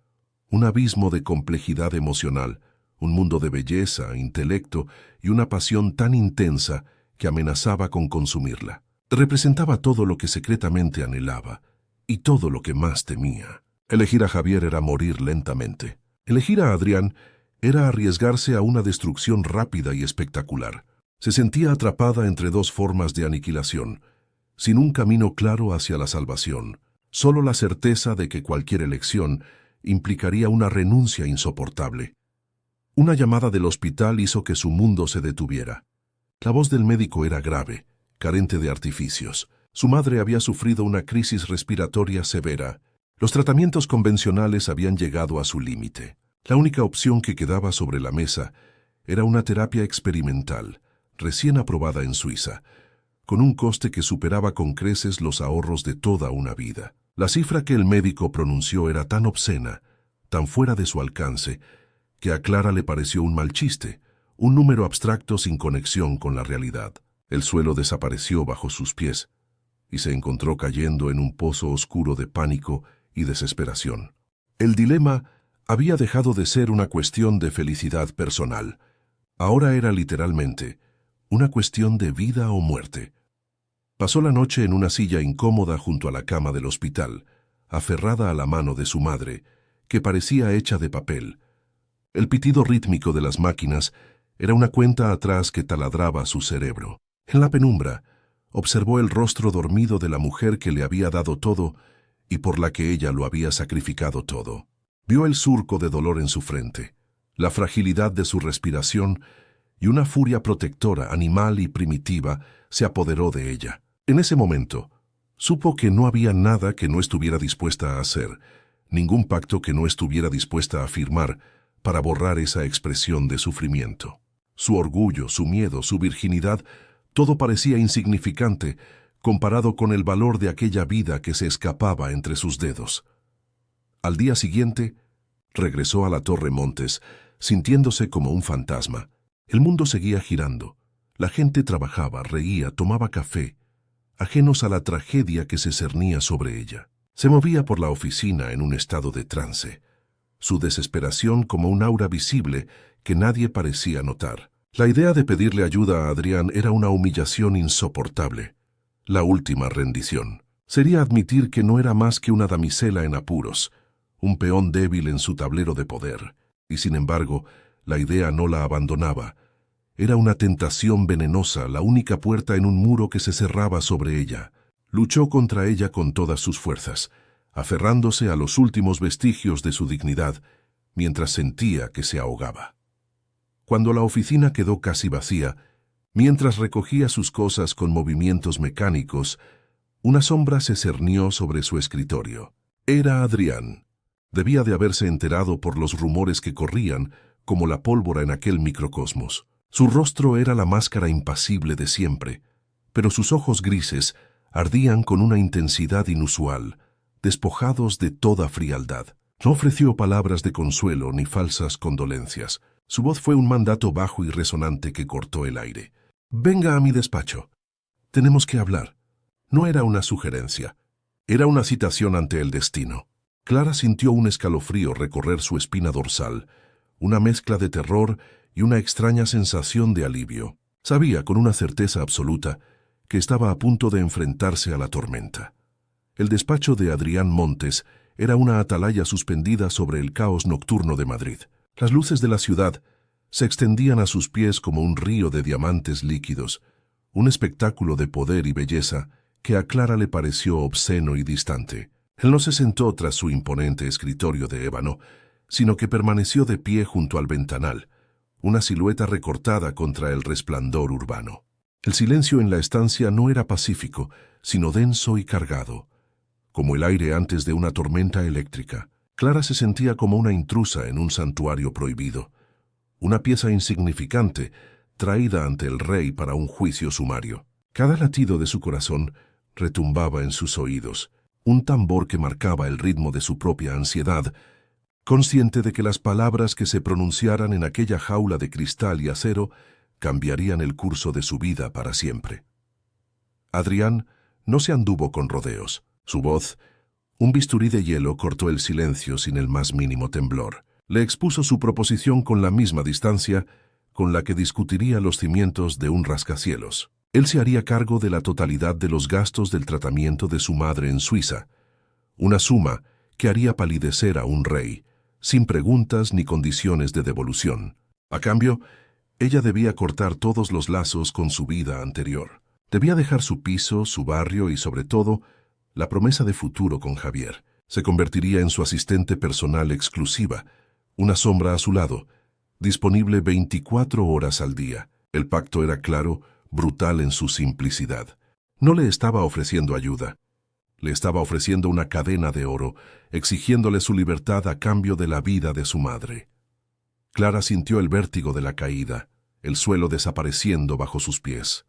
un abismo de complejidad emocional, un mundo de belleza, intelecto y una pasión tan intensa que amenazaba con consumirla. Representaba todo lo que secretamente anhelaba y todo lo que más temía. Elegir a Javier era morir lentamente. Elegir a Adrián era arriesgarse a una destrucción rápida y espectacular. Se sentía atrapada entre dos formas de aniquilación, sin un camino claro hacia la salvación, solo la certeza de que cualquier elección implicaría una renuncia insoportable. Una llamada del hospital hizo que su mundo se detuviera. La voz del médico era grave, carente de artificios. Su madre había sufrido una crisis respiratoria severa. Los tratamientos convencionales habían llegado a su límite. La única opción que quedaba sobre la mesa era una terapia experimental, recién aprobada en Suiza, con un coste que superaba con creces los ahorros de toda una vida. La cifra que el médico pronunció era tan obscena, tan fuera de su alcance, que a Clara le pareció un mal chiste, un número abstracto sin conexión con la realidad. El suelo desapareció bajo sus pies y se encontró cayendo en un pozo oscuro de pánico y desesperación. El dilema había dejado de ser una cuestión de felicidad personal. Ahora era literalmente una cuestión de vida o muerte. Pasó la noche en una silla incómoda junto a la cama del hospital, aferrada a la mano de su madre, que parecía hecha de papel. El pitido rítmico de las máquinas era una cuenta atrás que taladraba su cerebro. En la penumbra, observó el rostro dormido de la mujer que le había dado todo y por la que ella lo había sacrificado todo. Vio el surco de dolor en su frente, la fragilidad de su respiración y una furia protectora, animal y primitiva, se apoderó de ella. En ese momento, supo que no había nada que no estuviera dispuesta a hacer, ningún pacto que no estuviera dispuesta a firmar para borrar esa expresión de sufrimiento. Su orgullo, su miedo, su virginidad, todo parecía insignificante comparado con el valor de aquella vida que se escapaba entre sus dedos. Al día siguiente, regresó a la Torre Montes, sintiéndose como un fantasma. El mundo seguía girando. La gente trabajaba, reía, tomaba café, ajenos a la tragedia que se cernía sobre ella. Se movía por la oficina en un estado de trance, su desesperación como un aura visible que nadie parecía notar. La idea de pedirle ayuda a Adrián era una humillación insoportable. La última rendición sería admitir que no era más que una damisela en apuros, un peón débil en su tablero de poder, y sin embargo, la idea no la abandonaba. Era una tentación venenosa, la única puerta en un muro que se cerraba sobre ella. Luchó contra ella con todas sus fuerzas, aferrándose a los últimos vestigios de su dignidad, mientras sentía que se ahogaba. Cuando la oficina quedó casi vacía, mientras recogía sus cosas con movimientos mecánicos, una sombra se cernió sobre su escritorio. Era Adrián. Debía de haberse enterado por los rumores que corrían, como la pólvora en aquel microcosmos. Su rostro era la máscara impasible de siempre, pero sus ojos grises ardían con una intensidad inusual, despojados de toda frialdad. No ofreció palabras de consuelo ni falsas condolencias. Su voz fue un mandato bajo y resonante que cortó el aire. «Venga a mi despacho. Tenemos que hablar». No era una sugerencia. Era una citación ante el destino. Clara sintió un escalofrío recorrer su espina dorsal, una mezcla de terror y una extraña sensación de alivio. Sabía con una certeza absoluta que estaba a punto de enfrentarse a la tormenta. El despacho de Adrián Montes era una atalaya suspendida sobre el caos nocturno de Madrid. Las luces de la ciudad se extendían a sus pies como un río de diamantes líquidos, un espectáculo de poder y belleza que a Clara le pareció obsceno y distante. Él no se sentó tras su imponente escritorio de ébano, sino que permaneció de pie junto al ventanal, una silueta recortada contra el resplandor urbano. El silencio en la estancia no era pacífico, sino denso y cargado, como el aire antes de una tormenta eléctrica. Clara se sentía como una intrusa en un santuario prohibido, una pieza insignificante traída ante el rey para un juicio sumario. Cada latido de su corazón retumbaba en sus oídos, un tambor que marcaba el ritmo de su propia ansiedad, consciente de que las palabras que se pronunciaran en aquella jaula de cristal y acero cambiarían el curso de su vida para siempre. Adrián no se anduvo con rodeos. Su voz, un bisturí de hielo, cortó el silencio sin el más mínimo temblor. Le expuso su proposición con la misma distancia con la que discutiría los cimientos de un rascacielos. Él se haría cargo de la totalidad de los gastos del tratamiento de su madre en Suiza, una suma que haría palidecer a un rey, sin preguntas ni condiciones de devolución. A cambio, ella debía cortar todos los lazos con su vida anterior. Debía dejar su piso, su barrio y, sobre todo, la promesa de futuro con Javier. Se convertiría en su asistente personal exclusiva, una sombra a su lado, disponible 24 horas al día. El pacto era claro, brutal en su simplicidad. No le estaba ofreciendo ayuda. Le estaba ofreciendo una cadena de oro, exigiéndole su libertad a cambio de la vida de su madre. Clara sintió el vértigo de la caída, el suelo desapareciendo bajo sus pies.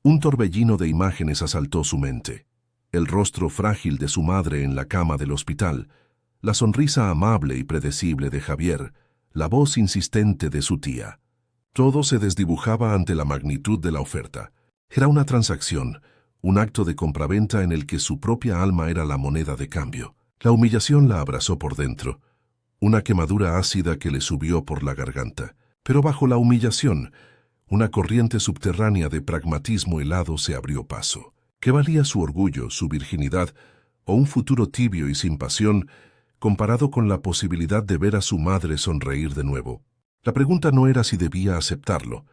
Un torbellino de imágenes asaltó su mente. El rostro frágil de su madre en la cama del hospital, la sonrisa amable y predecible de Javier, la voz insistente de su tía. Todo se desdibujaba ante la magnitud de la oferta. Era una transacción, un acto de compraventa en el que su propia alma era la moneda de cambio. La humillación la abrazó por dentro, una quemadura ácida que le subió por la garganta. Pero bajo la humillación, una corriente subterránea de pragmatismo helado se abrió paso. ¿Qué valía su orgullo, su virginidad, o un futuro tibio y sin pasión, comparado con la posibilidad de ver a su madre sonreír de nuevo? La pregunta no era si debía aceptarlo,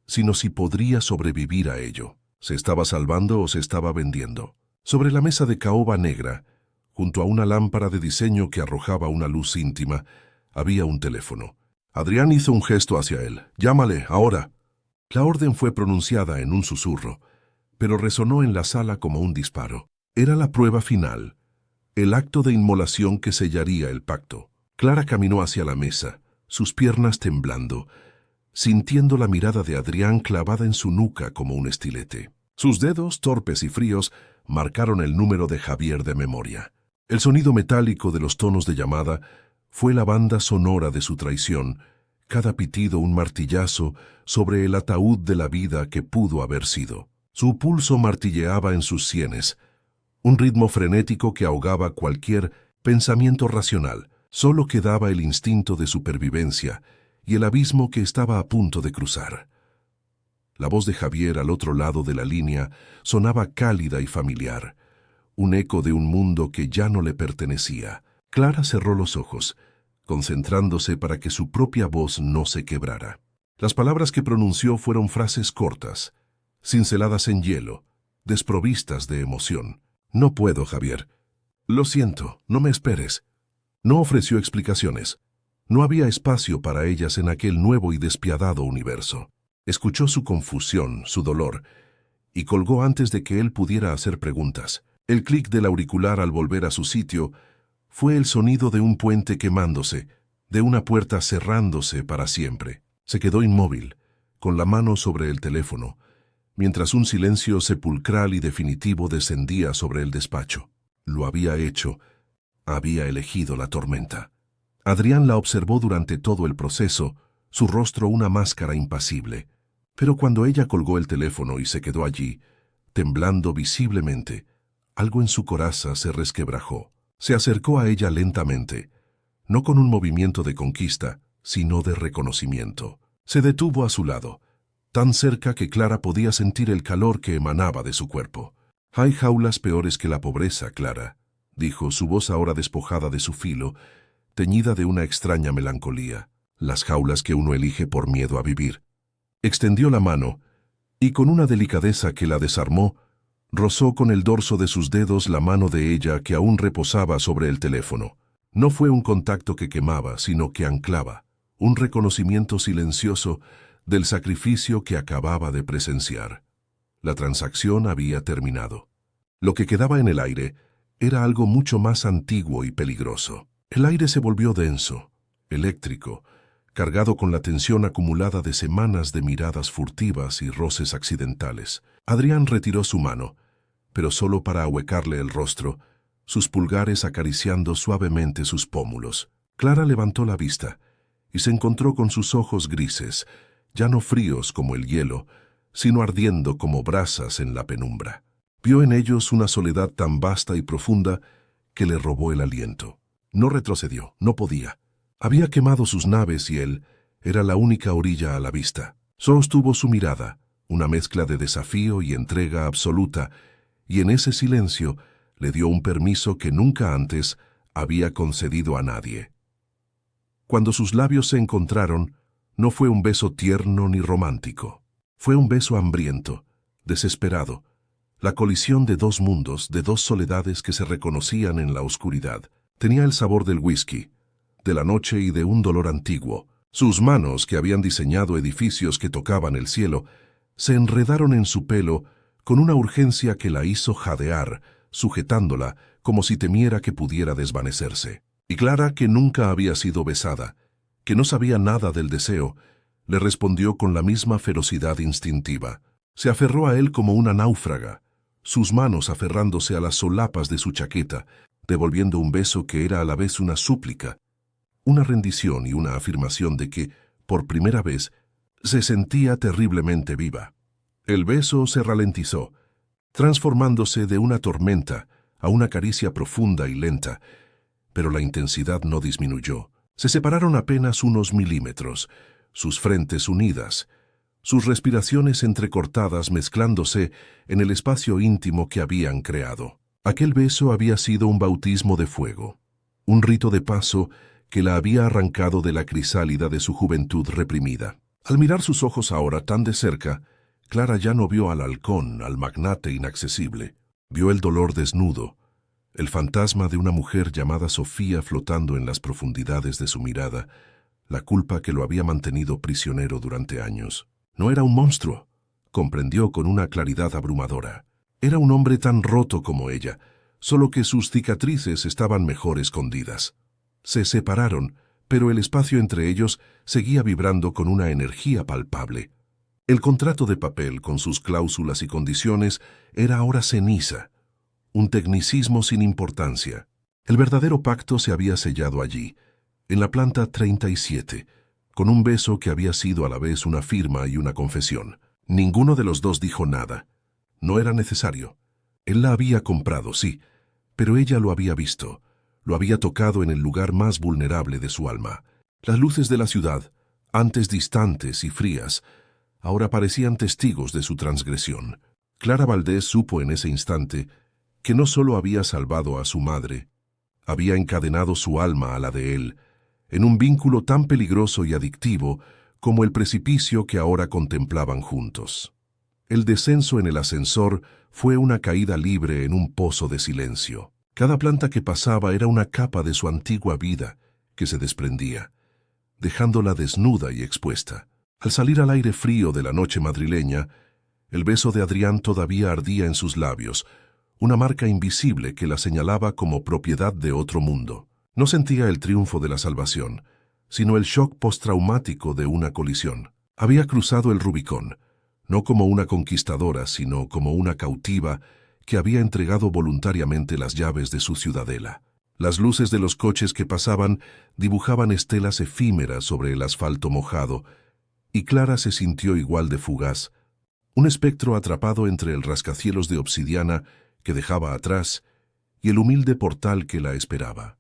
sino si podría sobrevivir a ello. ¿Se estaba salvando o se estaba vendiendo? Sobre la mesa de caoba negra, junto a una lámpara de diseño que arrojaba una luz íntima, había un teléfono. Adrián hizo un gesto hacia él. «Llámale, ahora». La orden fue pronunciada en un susurro, pero resonó en la sala como un disparo. Era la prueba final, el acto de inmolación que sellaría el pacto. Clara caminó hacia la mesa, sus piernas temblando, sintiendo la mirada de Adrián clavada en su nuca como un estilete. Sus dedos, torpes y fríos, marcaron el número de Javier de memoria. El sonido metálico de los tonos de llamada fue la banda sonora de su traición, cada pitido un martillazo sobre el ataúd de la vida que pudo haber sido. Su pulso martilleaba en sus sienes, un ritmo frenético que ahogaba cualquier pensamiento racional. Solo quedaba el instinto de supervivencia y el abismo que estaba a punto de cruzar. La voz de Javier al otro lado de la línea sonaba cálida y familiar, un eco de un mundo que ya no le pertenecía. Clara cerró los ojos, concentrándose para que su propia voz no se quebrara. Las palabras que pronunció fueron frases cortas, cinceladas en hielo, desprovistas de emoción. «No puedo, Javier. Lo siento, no me esperes». No ofreció explicaciones. No había espacio para ellas en aquel nuevo y despiadado universo. Escuchó su confusión, su dolor, y colgó antes de que él pudiera hacer preguntas. El clic del auricular al volver a su sitio fue el sonido de un puente quemándose, de una puerta cerrándose para siempre. Se quedó inmóvil, con la mano sobre el teléfono, mientras un silencio sepulcral y definitivo descendía sobre el despacho. Lo había hecho. Había elegido la tormenta. Adrián la observó durante todo el proceso, su rostro una máscara impasible. Pero cuando ella colgó el teléfono y se quedó allí, temblando visiblemente, algo en su coraza se resquebrajó. Se acercó a ella lentamente, no con un movimiento de conquista, sino de reconocimiento. Se detuvo a su lado, tan cerca que Clara podía sentir el calor que emanaba de su cuerpo. «Hay jaulas peores que la pobreza, Clara», dijo, su voz ahora despojada de su filo, teñida de una extraña melancolía. «Las jaulas que uno elige por miedo a vivir». Extendió la mano, y con una delicadeza que la desarmó, rozó con el dorso de sus dedos la mano de ella que aún reposaba sobre el teléfono. No fue un contacto que quemaba, sino que anclaba, un reconocimiento silencioso del sacrificio que acababa de presenciar. La transacción había terminado. Lo que quedaba en el aire era algo mucho más antiguo y peligroso. El aire se volvió denso, eléctrico, cargado con la tensión acumulada de semanas de miradas furtivas y roces accidentales. Adrián retiró su mano, pero solo para ahuecarle el rostro, sus pulgares acariciando suavemente sus pómulos. Clara levantó la vista y se encontró con sus ojos grises, ya no fríos como el hielo, sino ardiendo como brasas en la penumbra. Vio en ellos una soledad tan vasta y profunda que le robó el aliento. No retrocedió, no podía. Había quemado sus naves y él era la única orilla a la vista. Sostuvo su mirada, una mezcla de desafío y entrega absoluta, y en ese silencio le dio un permiso que nunca antes había concedido a nadie. Cuando sus labios se encontraron, no fue un beso tierno ni romántico. Fue un beso hambriento, desesperado, la colisión de dos mundos, de dos soledades que se reconocían en la oscuridad. Tenía el sabor del whisky, de la noche y de un dolor antiguo. Sus manos, que habían diseñado edificios que tocaban el cielo, se enredaron en su pelo con una urgencia que la hizo jadear, sujetándola como si temiera que pudiera desvanecerse. Y Clara, que nunca había sido besada, que no sabía nada del deseo, le respondió con la misma ferocidad instintiva. Se aferró a él como una náufraga, sus manos aferrándose a las solapas de su chaqueta, devolviendo un beso que era a la vez una súplica, una rendición y una afirmación de que, por primera vez, se sentía terriblemente viva. El beso se ralentizó, transformándose de una tormenta a una caricia profunda y lenta, pero la intensidad no disminuyó. Se separaron apenas unos milímetros, sus frentes unidas, sus respiraciones entrecortadas mezclándose en el espacio íntimo que habían creado. Aquel beso había sido un bautismo de fuego, un rito de paso que la había arrancado de la crisálida de su juventud reprimida. Al mirar sus ojos ahora tan de cerca, Clara ya no vio al halcón, al magnate inaccesible. Vio el dolor desnudo, el fantasma de una mujer llamada Sofía flotando en las profundidades de su mirada, la culpa que lo había mantenido prisionero durante años. No era un monstruo, comprendió con una claridad abrumadora. Era un hombre tan roto como ella, solo que sus cicatrices estaban mejor escondidas. Se separaron, pero el espacio entre ellos seguía vibrando con una energía palpable. El contrato de papel, con sus cláusulas y condiciones, era ahora ceniza, un tecnicismo sin importancia. El verdadero pacto se había sellado allí, en la planta 37, con un beso que había sido a la vez una firma y una confesión. Ninguno de los dos dijo nada. No era necesario. Él la había comprado, sí, pero ella lo había visto, lo había tocado en el lugar más vulnerable de su alma. Las luces de la ciudad, antes distantes y frías, ahora parecían testigos de su transgresión. Clara Valdés supo en ese instante que no solo había salvado a su madre, Había encadenado su alma a la de él, en un vínculo tan peligroso y adictivo como el precipicio que ahora contemplaban juntos. El descenso en el ascensor fue una caída libre en un pozo de silencio. Cada planta que pasaba era una capa de su antigua vida que se desprendía, dejándola desnuda y expuesta. Al salir al aire frío de la noche madrileña, el beso de Adrián todavía ardía en sus labios, una marca invisible que la señalaba como propiedad de otro mundo. No sentía el triunfo de la salvación, sino el shock postraumático de una colisión. Había cruzado el Rubicón, no como una conquistadora, sino como una cautiva que había entregado voluntariamente las llaves de su ciudadela. Las luces de los coches que pasaban dibujaban estelas efímeras sobre el asfalto mojado, y Clara se sintió igual de fugaz, un espectro atrapado entre el rascacielos de obsidiana que dejaba atrás y el humilde portal que la esperaba.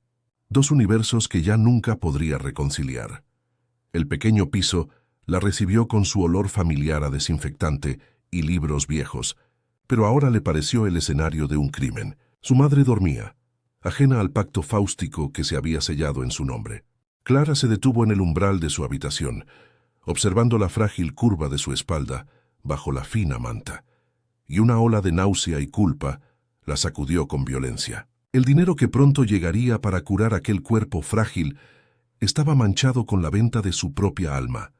Dos universos que ya nunca podría reconciliar. El pequeño piso la recibió con su olor familiar a desinfectante y libros viejos, pero ahora le pareció el escenario de un crimen. Su madre dormía, ajena al pacto fáustico que se había sellado en su nombre. Clara se detuvo en el umbral de su habitación, observando la frágil curva de su espalda bajo la fina manta, y una ola de náusea y culpa la sacudió con violencia. El dinero que pronto llegaría para curar aquel cuerpo frágil estaba manchado con la venta de su propia alma,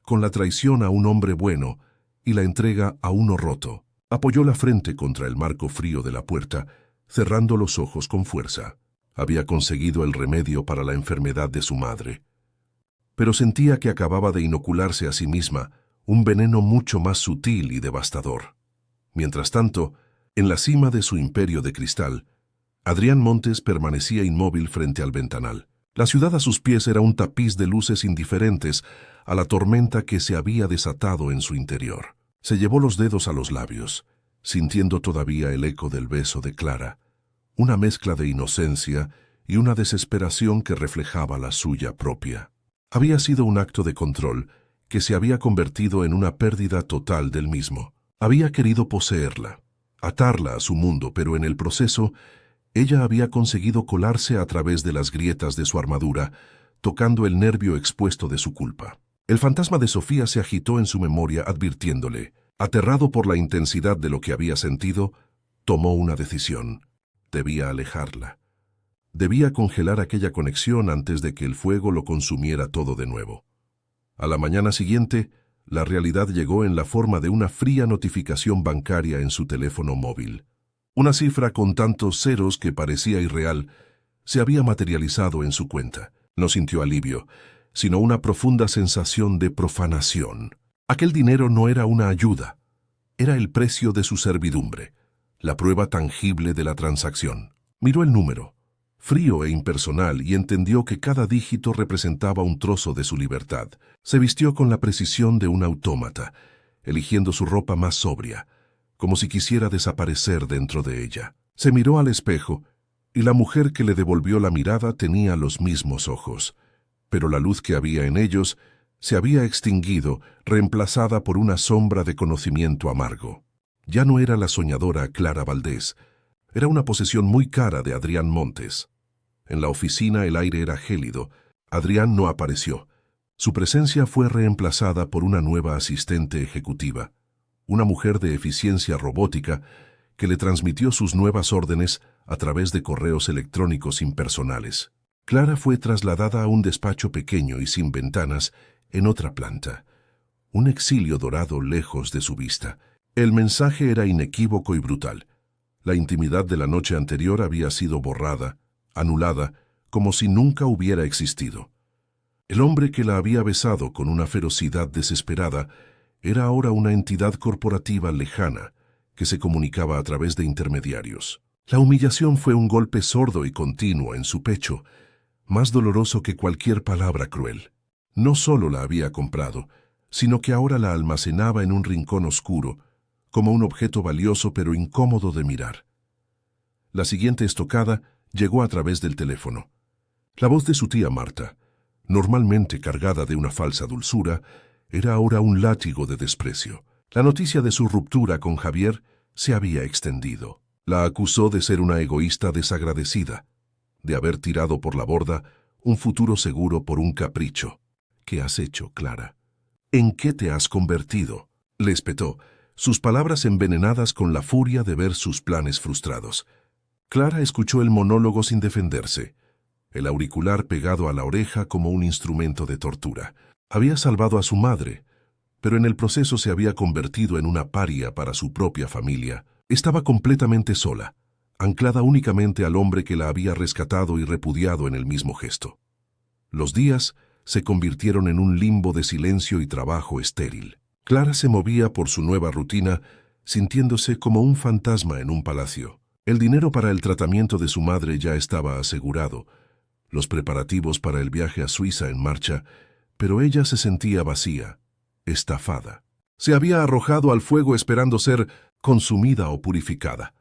con la traición a un hombre bueno y la entrega a uno roto. Apoyó la frente contra el marco frío de la puerta, cerrando los ojos con fuerza. Había conseguido el remedio para la enfermedad de su madre, pero sentía que acababa de inocularse a sí misma un veneno mucho más sutil y devastador. Mientras tanto, en la cima de su imperio de cristal, Adrián Montes permanecía inmóvil frente al ventanal. La ciudad a sus pies era un tapiz de luces indiferentes a la tormenta que se había desatado en su interior. Se llevó los dedos a los labios, sintiendo todavía el eco del beso de Clara, una mezcla de inocencia y una desesperación que reflejaba la suya propia. Había sido un acto de control que se había convertido en una pérdida total del mismo. Había querido poseerla, atarla a su mundo, pero en el proceso ella había conseguido colarse a través de las grietas de su armadura, tocando el nervio expuesto de su culpa. El fantasma de Sofía se agitó en su memoria advirtiéndole. Aterrado por la intensidad de lo que había sentido, tomó una decisión. Debía alejarla. Debía congelar aquella conexión antes de que el fuego lo consumiera todo de nuevo. A la mañana siguiente, la realidad llegó en la forma de una fría notificación bancaria en su teléfono móvil. Una cifra con tantos ceros que parecía irreal se había materializado en su cuenta. No sintió alivio, sino una profunda sensación de profanación. Aquel dinero no era una ayuda, era el precio de su servidumbre, la prueba tangible de la transacción. Miró el número, frío e impersonal, y entendió que cada dígito representaba un trozo de su libertad. Se vistió con la precisión de un autómata, eligiendo su ropa más sobria, como si quisiera desaparecer dentro de ella. Se miró al espejo, y la mujer que le devolvió la mirada tenía los mismos ojos, pero la luz que había en ellos se había extinguido, reemplazada por una sombra de conocimiento amargo. Ya no era la soñadora Clara Valdés, era una posesión muy cara de Adrián Montes. En la oficina el aire era gélido. Adrián no apareció. Su presencia fue reemplazada por una nueva asistente ejecutiva, una mujer de eficiencia robótica que le transmitió sus nuevas órdenes a través de correos electrónicos impersonales. Clara fue trasladada a un despacho pequeño y sin ventanas en otra planta, un exilio dorado lejos de su vista. El mensaje era inequívoco y brutal. La intimidad de la noche anterior había sido borrada, anulada, como si nunca hubiera existido. El hombre que la había besado con una ferocidad desesperada era ahora una entidad corporativa lejana que se comunicaba a través de intermediarios. La humillación fue un golpe sordo y continuo en su pecho, más doloroso que cualquier palabra cruel. No solo la había comprado, sino que ahora la almacenaba en un rincón oscuro, como un objeto valioso pero incómodo de mirar. La siguiente estocada llegó a través del teléfono. La voz de su tía Marta, normalmente cargada de una falsa dulzura, era ahora un látigo de desprecio. La noticia de su ruptura con Javier se había extendido. La acusó de ser una egoísta desagradecida, de haber tirado por la borda un futuro seguro por un capricho. ¿Qué has hecho, Clara? ¿En qué te has convertido?, le espetó, sus palabras envenenadas con la furia de ver sus planes frustrados. Clara escuchó el monólogo sin defenderse, el auricular pegado a la oreja como un instrumento de tortura. Había salvado a su madre, pero en el proceso se había convertido en una paria para su propia familia. Estaba completamente sola, anclada únicamente al hombre que la había rescatado y repudiado en el mismo gesto. Los días se convirtieron en un limbo de silencio y trabajo estéril. Clara se movía por su nueva rutina, sintiéndose como un fantasma en un palacio. El dinero para el tratamiento de su madre ya estaba asegurado, los preparativos para el viaje a Suiza en marcha, pero ella se sentía vacía, estafada. Se había arrojado al fuego esperando ser consumida o purificada,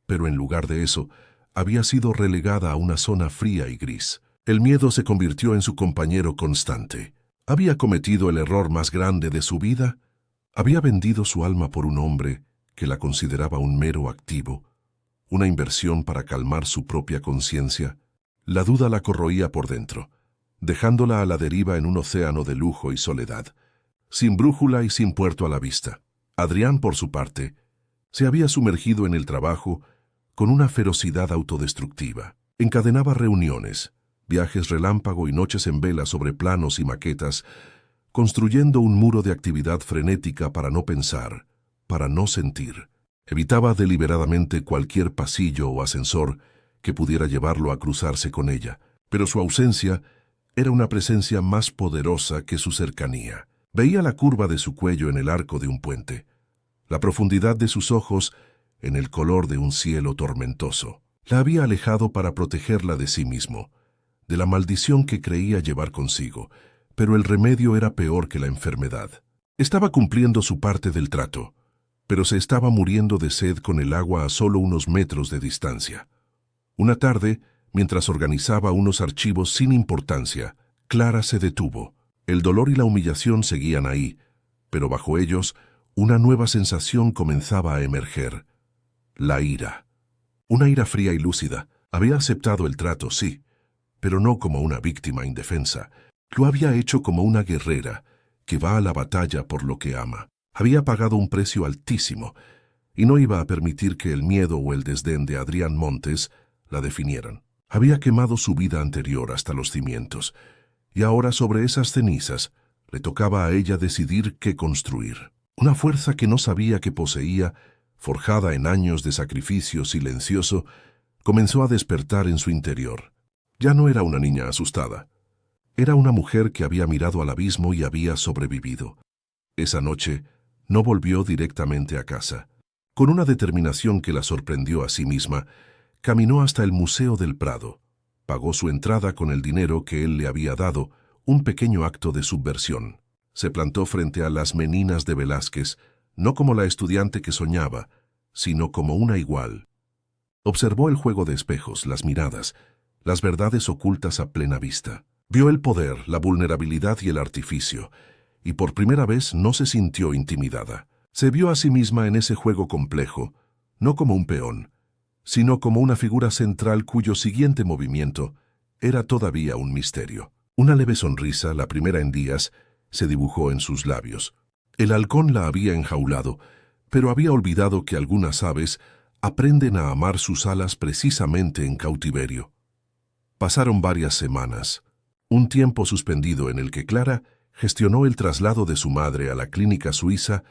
pero en lugar de eso, había sido relegada a una zona fría y gris. El miedo se convirtió en su compañero constante. ¿Había cometido el error más grande de su vida? ¿Había vendido su alma por un hombre que la consideraba un mero activo, una inversión para calmar su propia conciencia? La duda la corroía por dentro, dejándola a la deriva en un océano de lujo y soledad, sin brújula y sin puerto a la vista. Adrián, por su parte, se había sumergido en el trabajo con una ferocidad autodestructiva. Encadenaba reuniones, viajes relámpago y noches en vela sobre planos y maquetas, construyendo un muro de actividad frenética para no pensar, para no sentir. Evitaba deliberadamente cualquier pasillo o ascensor que pudiera llevarlo a cruzarse con ella, pero su ausencia era una presencia más poderosa que su cercanía. Veía la curva de su cuello en el arco de un puente, la profundidad de sus ojos en el color de un cielo tormentoso. La había alejado para protegerla de sí mismo, de la maldición que creía llevar consigo, pero el remedio era peor que la enfermedad. Estaba cumpliendo su parte del trato, pero se estaba muriendo de sed con el agua a solo unos metros de distancia. Una tarde, mientras organizaba unos archivos sin importancia, Clara se detuvo. El dolor y la humillación seguían ahí, pero bajo ellos una nueva sensación comenzaba a emerger: la ira. Una ira fría y lúcida. Había aceptado el trato, sí, pero no como una víctima indefensa. Lo había hecho como una guerrera que va a la batalla por lo que ama. Había pagado un precio altísimo y no iba a permitir que el miedo o el desdén de Adrián Montes la definieran. Había quemado su vida anterior hasta los cimientos, y ahora sobre esas cenizas le tocaba a ella decidir qué construir. Una fuerza que no sabía que poseía, forjada en años de sacrificio silencioso, comenzó a despertar en su interior. Ya no era una niña asustada. Era una mujer que había mirado al abismo y había sobrevivido. Esa noche no volvió directamente a casa. Con una determinación que la sorprendió a sí misma, caminó hasta el Museo del Prado. Pagó su entrada con el dinero que él le había dado, un pequeño acto de subversión. Se plantó frente a las Meninas de Velázquez, no como la estudiante que soñaba, sino como una igual. Observó el juego de espejos, las miradas, las verdades ocultas a plena vista. Vio el poder, la vulnerabilidad y el artificio, y por primera vez no se sintió intimidada. Se vio a sí misma en ese juego complejo, no como un peón, sino como una figura central cuyo siguiente movimiento era todavía un misterio. Una leve sonrisa, la primera en días, se dibujó en sus labios. El halcón la había enjaulado, pero había olvidado que algunas aves aprenden a amar sus alas precisamente en cautiverio. Pasaron varias semanas, un tiempo suspendido en el que Clara gestionó el traslado de su madre a la clínica suiza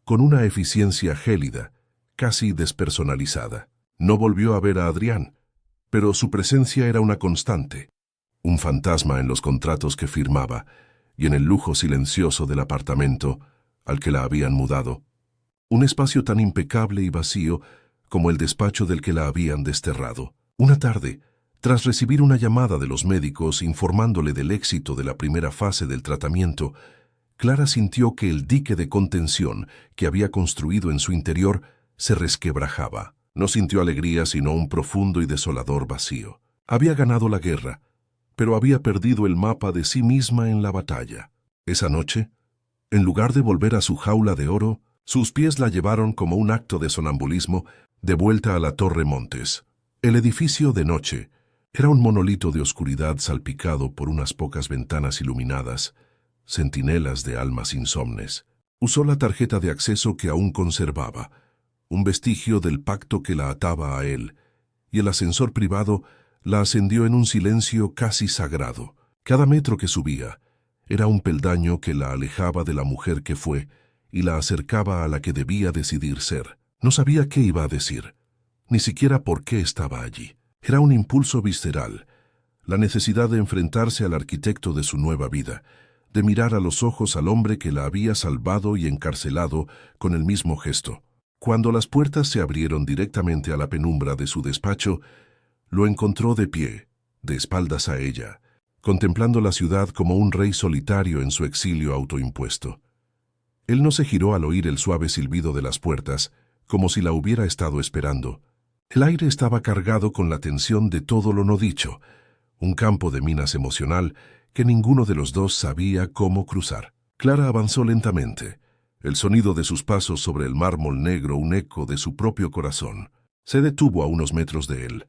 con una eficiencia gélida, casi despersonalizada. No volvió a ver a Adrián, pero su presencia era una constante, un fantasma en los contratos que firmaba y en el lujo silencioso del apartamento al que la habían mudado, un espacio tan impecable y vacío como el despacho del que la habían desterrado. Una tarde, tras recibir una llamada de los médicos informándole del éxito de la primera fase del tratamiento, Clara sintió que el dique de contención que había construido en su interior se resquebrajaba. No sintió alegría sino un profundo y desolador vacío. Había ganado la guerra, pero había perdido el mapa de sí misma en la batalla. Esa noche, en lugar de volver a su jaula de oro, sus pies la llevaron como un acto de sonambulismo de vuelta a la Torre Montes. El edificio de noche, Era un monolito de oscuridad salpicado por unas pocas ventanas iluminadas, centinelas de almas insomnes. Usó la tarjeta de acceso que aún conservaba, un vestigio del pacto que la ataba a él, y el ascensor privado la ascendió en un silencio casi sagrado. Cada metro que subía era un peldaño que la alejaba de la mujer que fue y la acercaba a la que debía decidir ser. No sabía qué iba a decir, ni siquiera por qué estaba allí. Era un impulso visceral, la necesidad de enfrentarse al arquitecto de su nueva vida, de mirar a los ojos al hombre que la había salvado y encarcelado con el mismo gesto. Cuando las puertas se abrieron directamente a la penumbra de su despacho, lo encontró de pie, de espaldas a ella, contemplando la ciudad como un rey solitario en su exilio autoimpuesto. Él no se giró al oír el suave silbido de las puertas, como si la hubiera estado esperando. El aire estaba cargado con la tensión de todo lo no dicho, un campo de minas emocional que ninguno de los dos sabía cómo cruzar. Clara avanzó lentamente, el sonido de sus pasos sobre el mármol negro un eco de su propio corazón. Se detuvo a unos metros de él,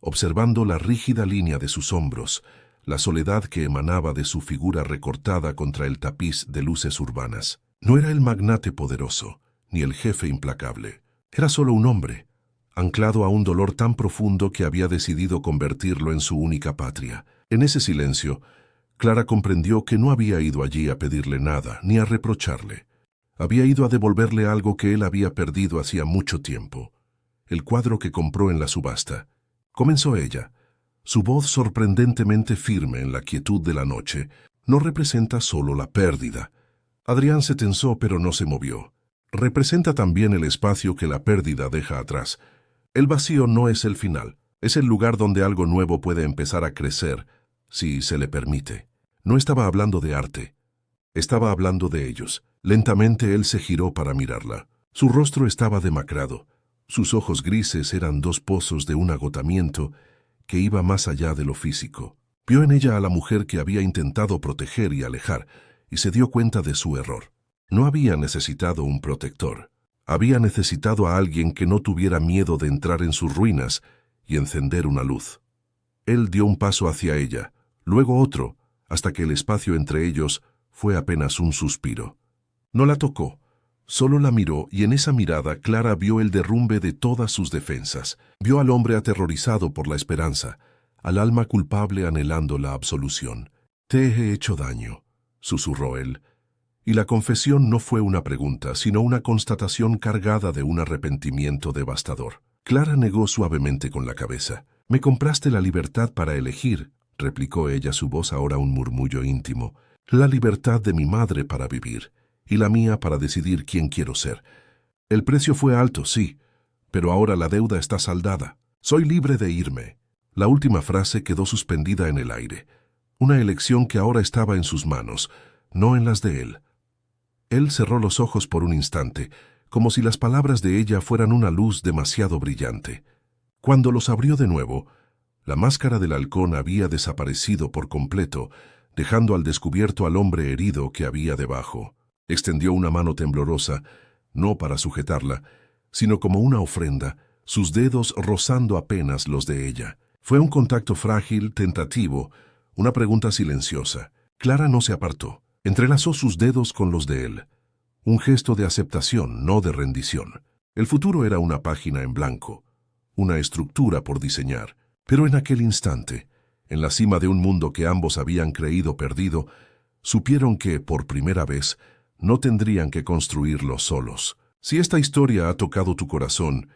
observando la rígida línea de sus hombros, la soledad que emanaba de su figura recortada contra el tapiz de luces urbanas. No era el magnate poderoso, ni el jefe implacable. Era solo un hombre, anclado a un dolor tan profundo que había decidido convertirlo en su única patria. En ese silencio, Clara comprendió que no había ido allí a pedirle nada, ni a reprocharle. Había ido a devolverle algo que él había perdido hacía mucho tiempo, el cuadro que compró en la subasta. Comenzó ella. Su voz sorprendentemente firme en la quietud de la noche no representa solo la pérdida. Adrián se tensó pero no se movió. Representa también el espacio que la pérdida deja atrás. El vacío no es el final, es el lugar donde algo nuevo puede empezar a crecer, si se le permite. No estaba hablando de arte, estaba hablando de ellos. Lentamente él se giró para mirarla. Su rostro estaba demacrado. Sus ojos grises eran dos pozos de un agotamiento que iba más allá de lo físico. Vio en ella a la mujer que había intentado proteger y alejar, y se dio cuenta de su error. No había necesitado un protector. Había necesitado a alguien que no tuviera miedo de entrar en sus ruinas y encender una luz. Él dio un paso hacia ella, luego otro, hasta que el espacio entre ellos fue apenas un suspiro. No la tocó, solo la miró, y en esa mirada Clara vio el derrumbe de todas sus defensas. Vio al hombre aterrorizado por la esperanza, al alma culpable anhelando la absolución. «Te he hecho daño», susurró él, y la confesión no fue una pregunta, sino una constatación cargada de un arrepentimiento devastador. Clara negó suavemente con la cabeza. «Me compraste la libertad para elegir», replicó ella, su voz ahora un murmullo íntimo. «La libertad de mi madre para vivir, y la mía para decidir quién quiero ser. El precio fue alto, sí, pero ahora la deuda está saldada. Soy libre de irme». La última frase quedó suspendida en el aire. Una elección que ahora estaba en sus manos, no en las de él. Él cerró los ojos por un instante, como si las palabras de ella fueran una luz demasiado brillante. Cuando los abrió de nuevo, la máscara del halcón había desaparecido por completo, dejando al descubierto al hombre herido que había debajo. Extendió una mano temblorosa, no para sujetarla, sino como una ofrenda, sus dedos rozando apenas los de ella. Fue un contacto frágil, tentativo, una pregunta silenciosa. Clara no se apartó. Entrelazó sus dedos con los de él. Un gesto de aceptación, no de rendición. El futuro era una página en blanco, una estructura por diseñar. Pero en aquel instante, en la cima de un mundo que ambos habían creído perdido, supieron que, por primera vez, no tendrían que construirlo solos. Si esta historia ha tocado tu corazón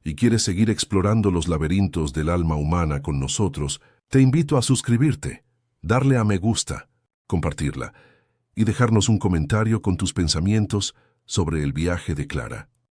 y quieres seguir explorando los laberintos del alma humana con nosotros, te invito a suscribirte, darle a me gusta, compartirla y dejarnos un comentario con tus pensamientos sobre el viaje de Clara.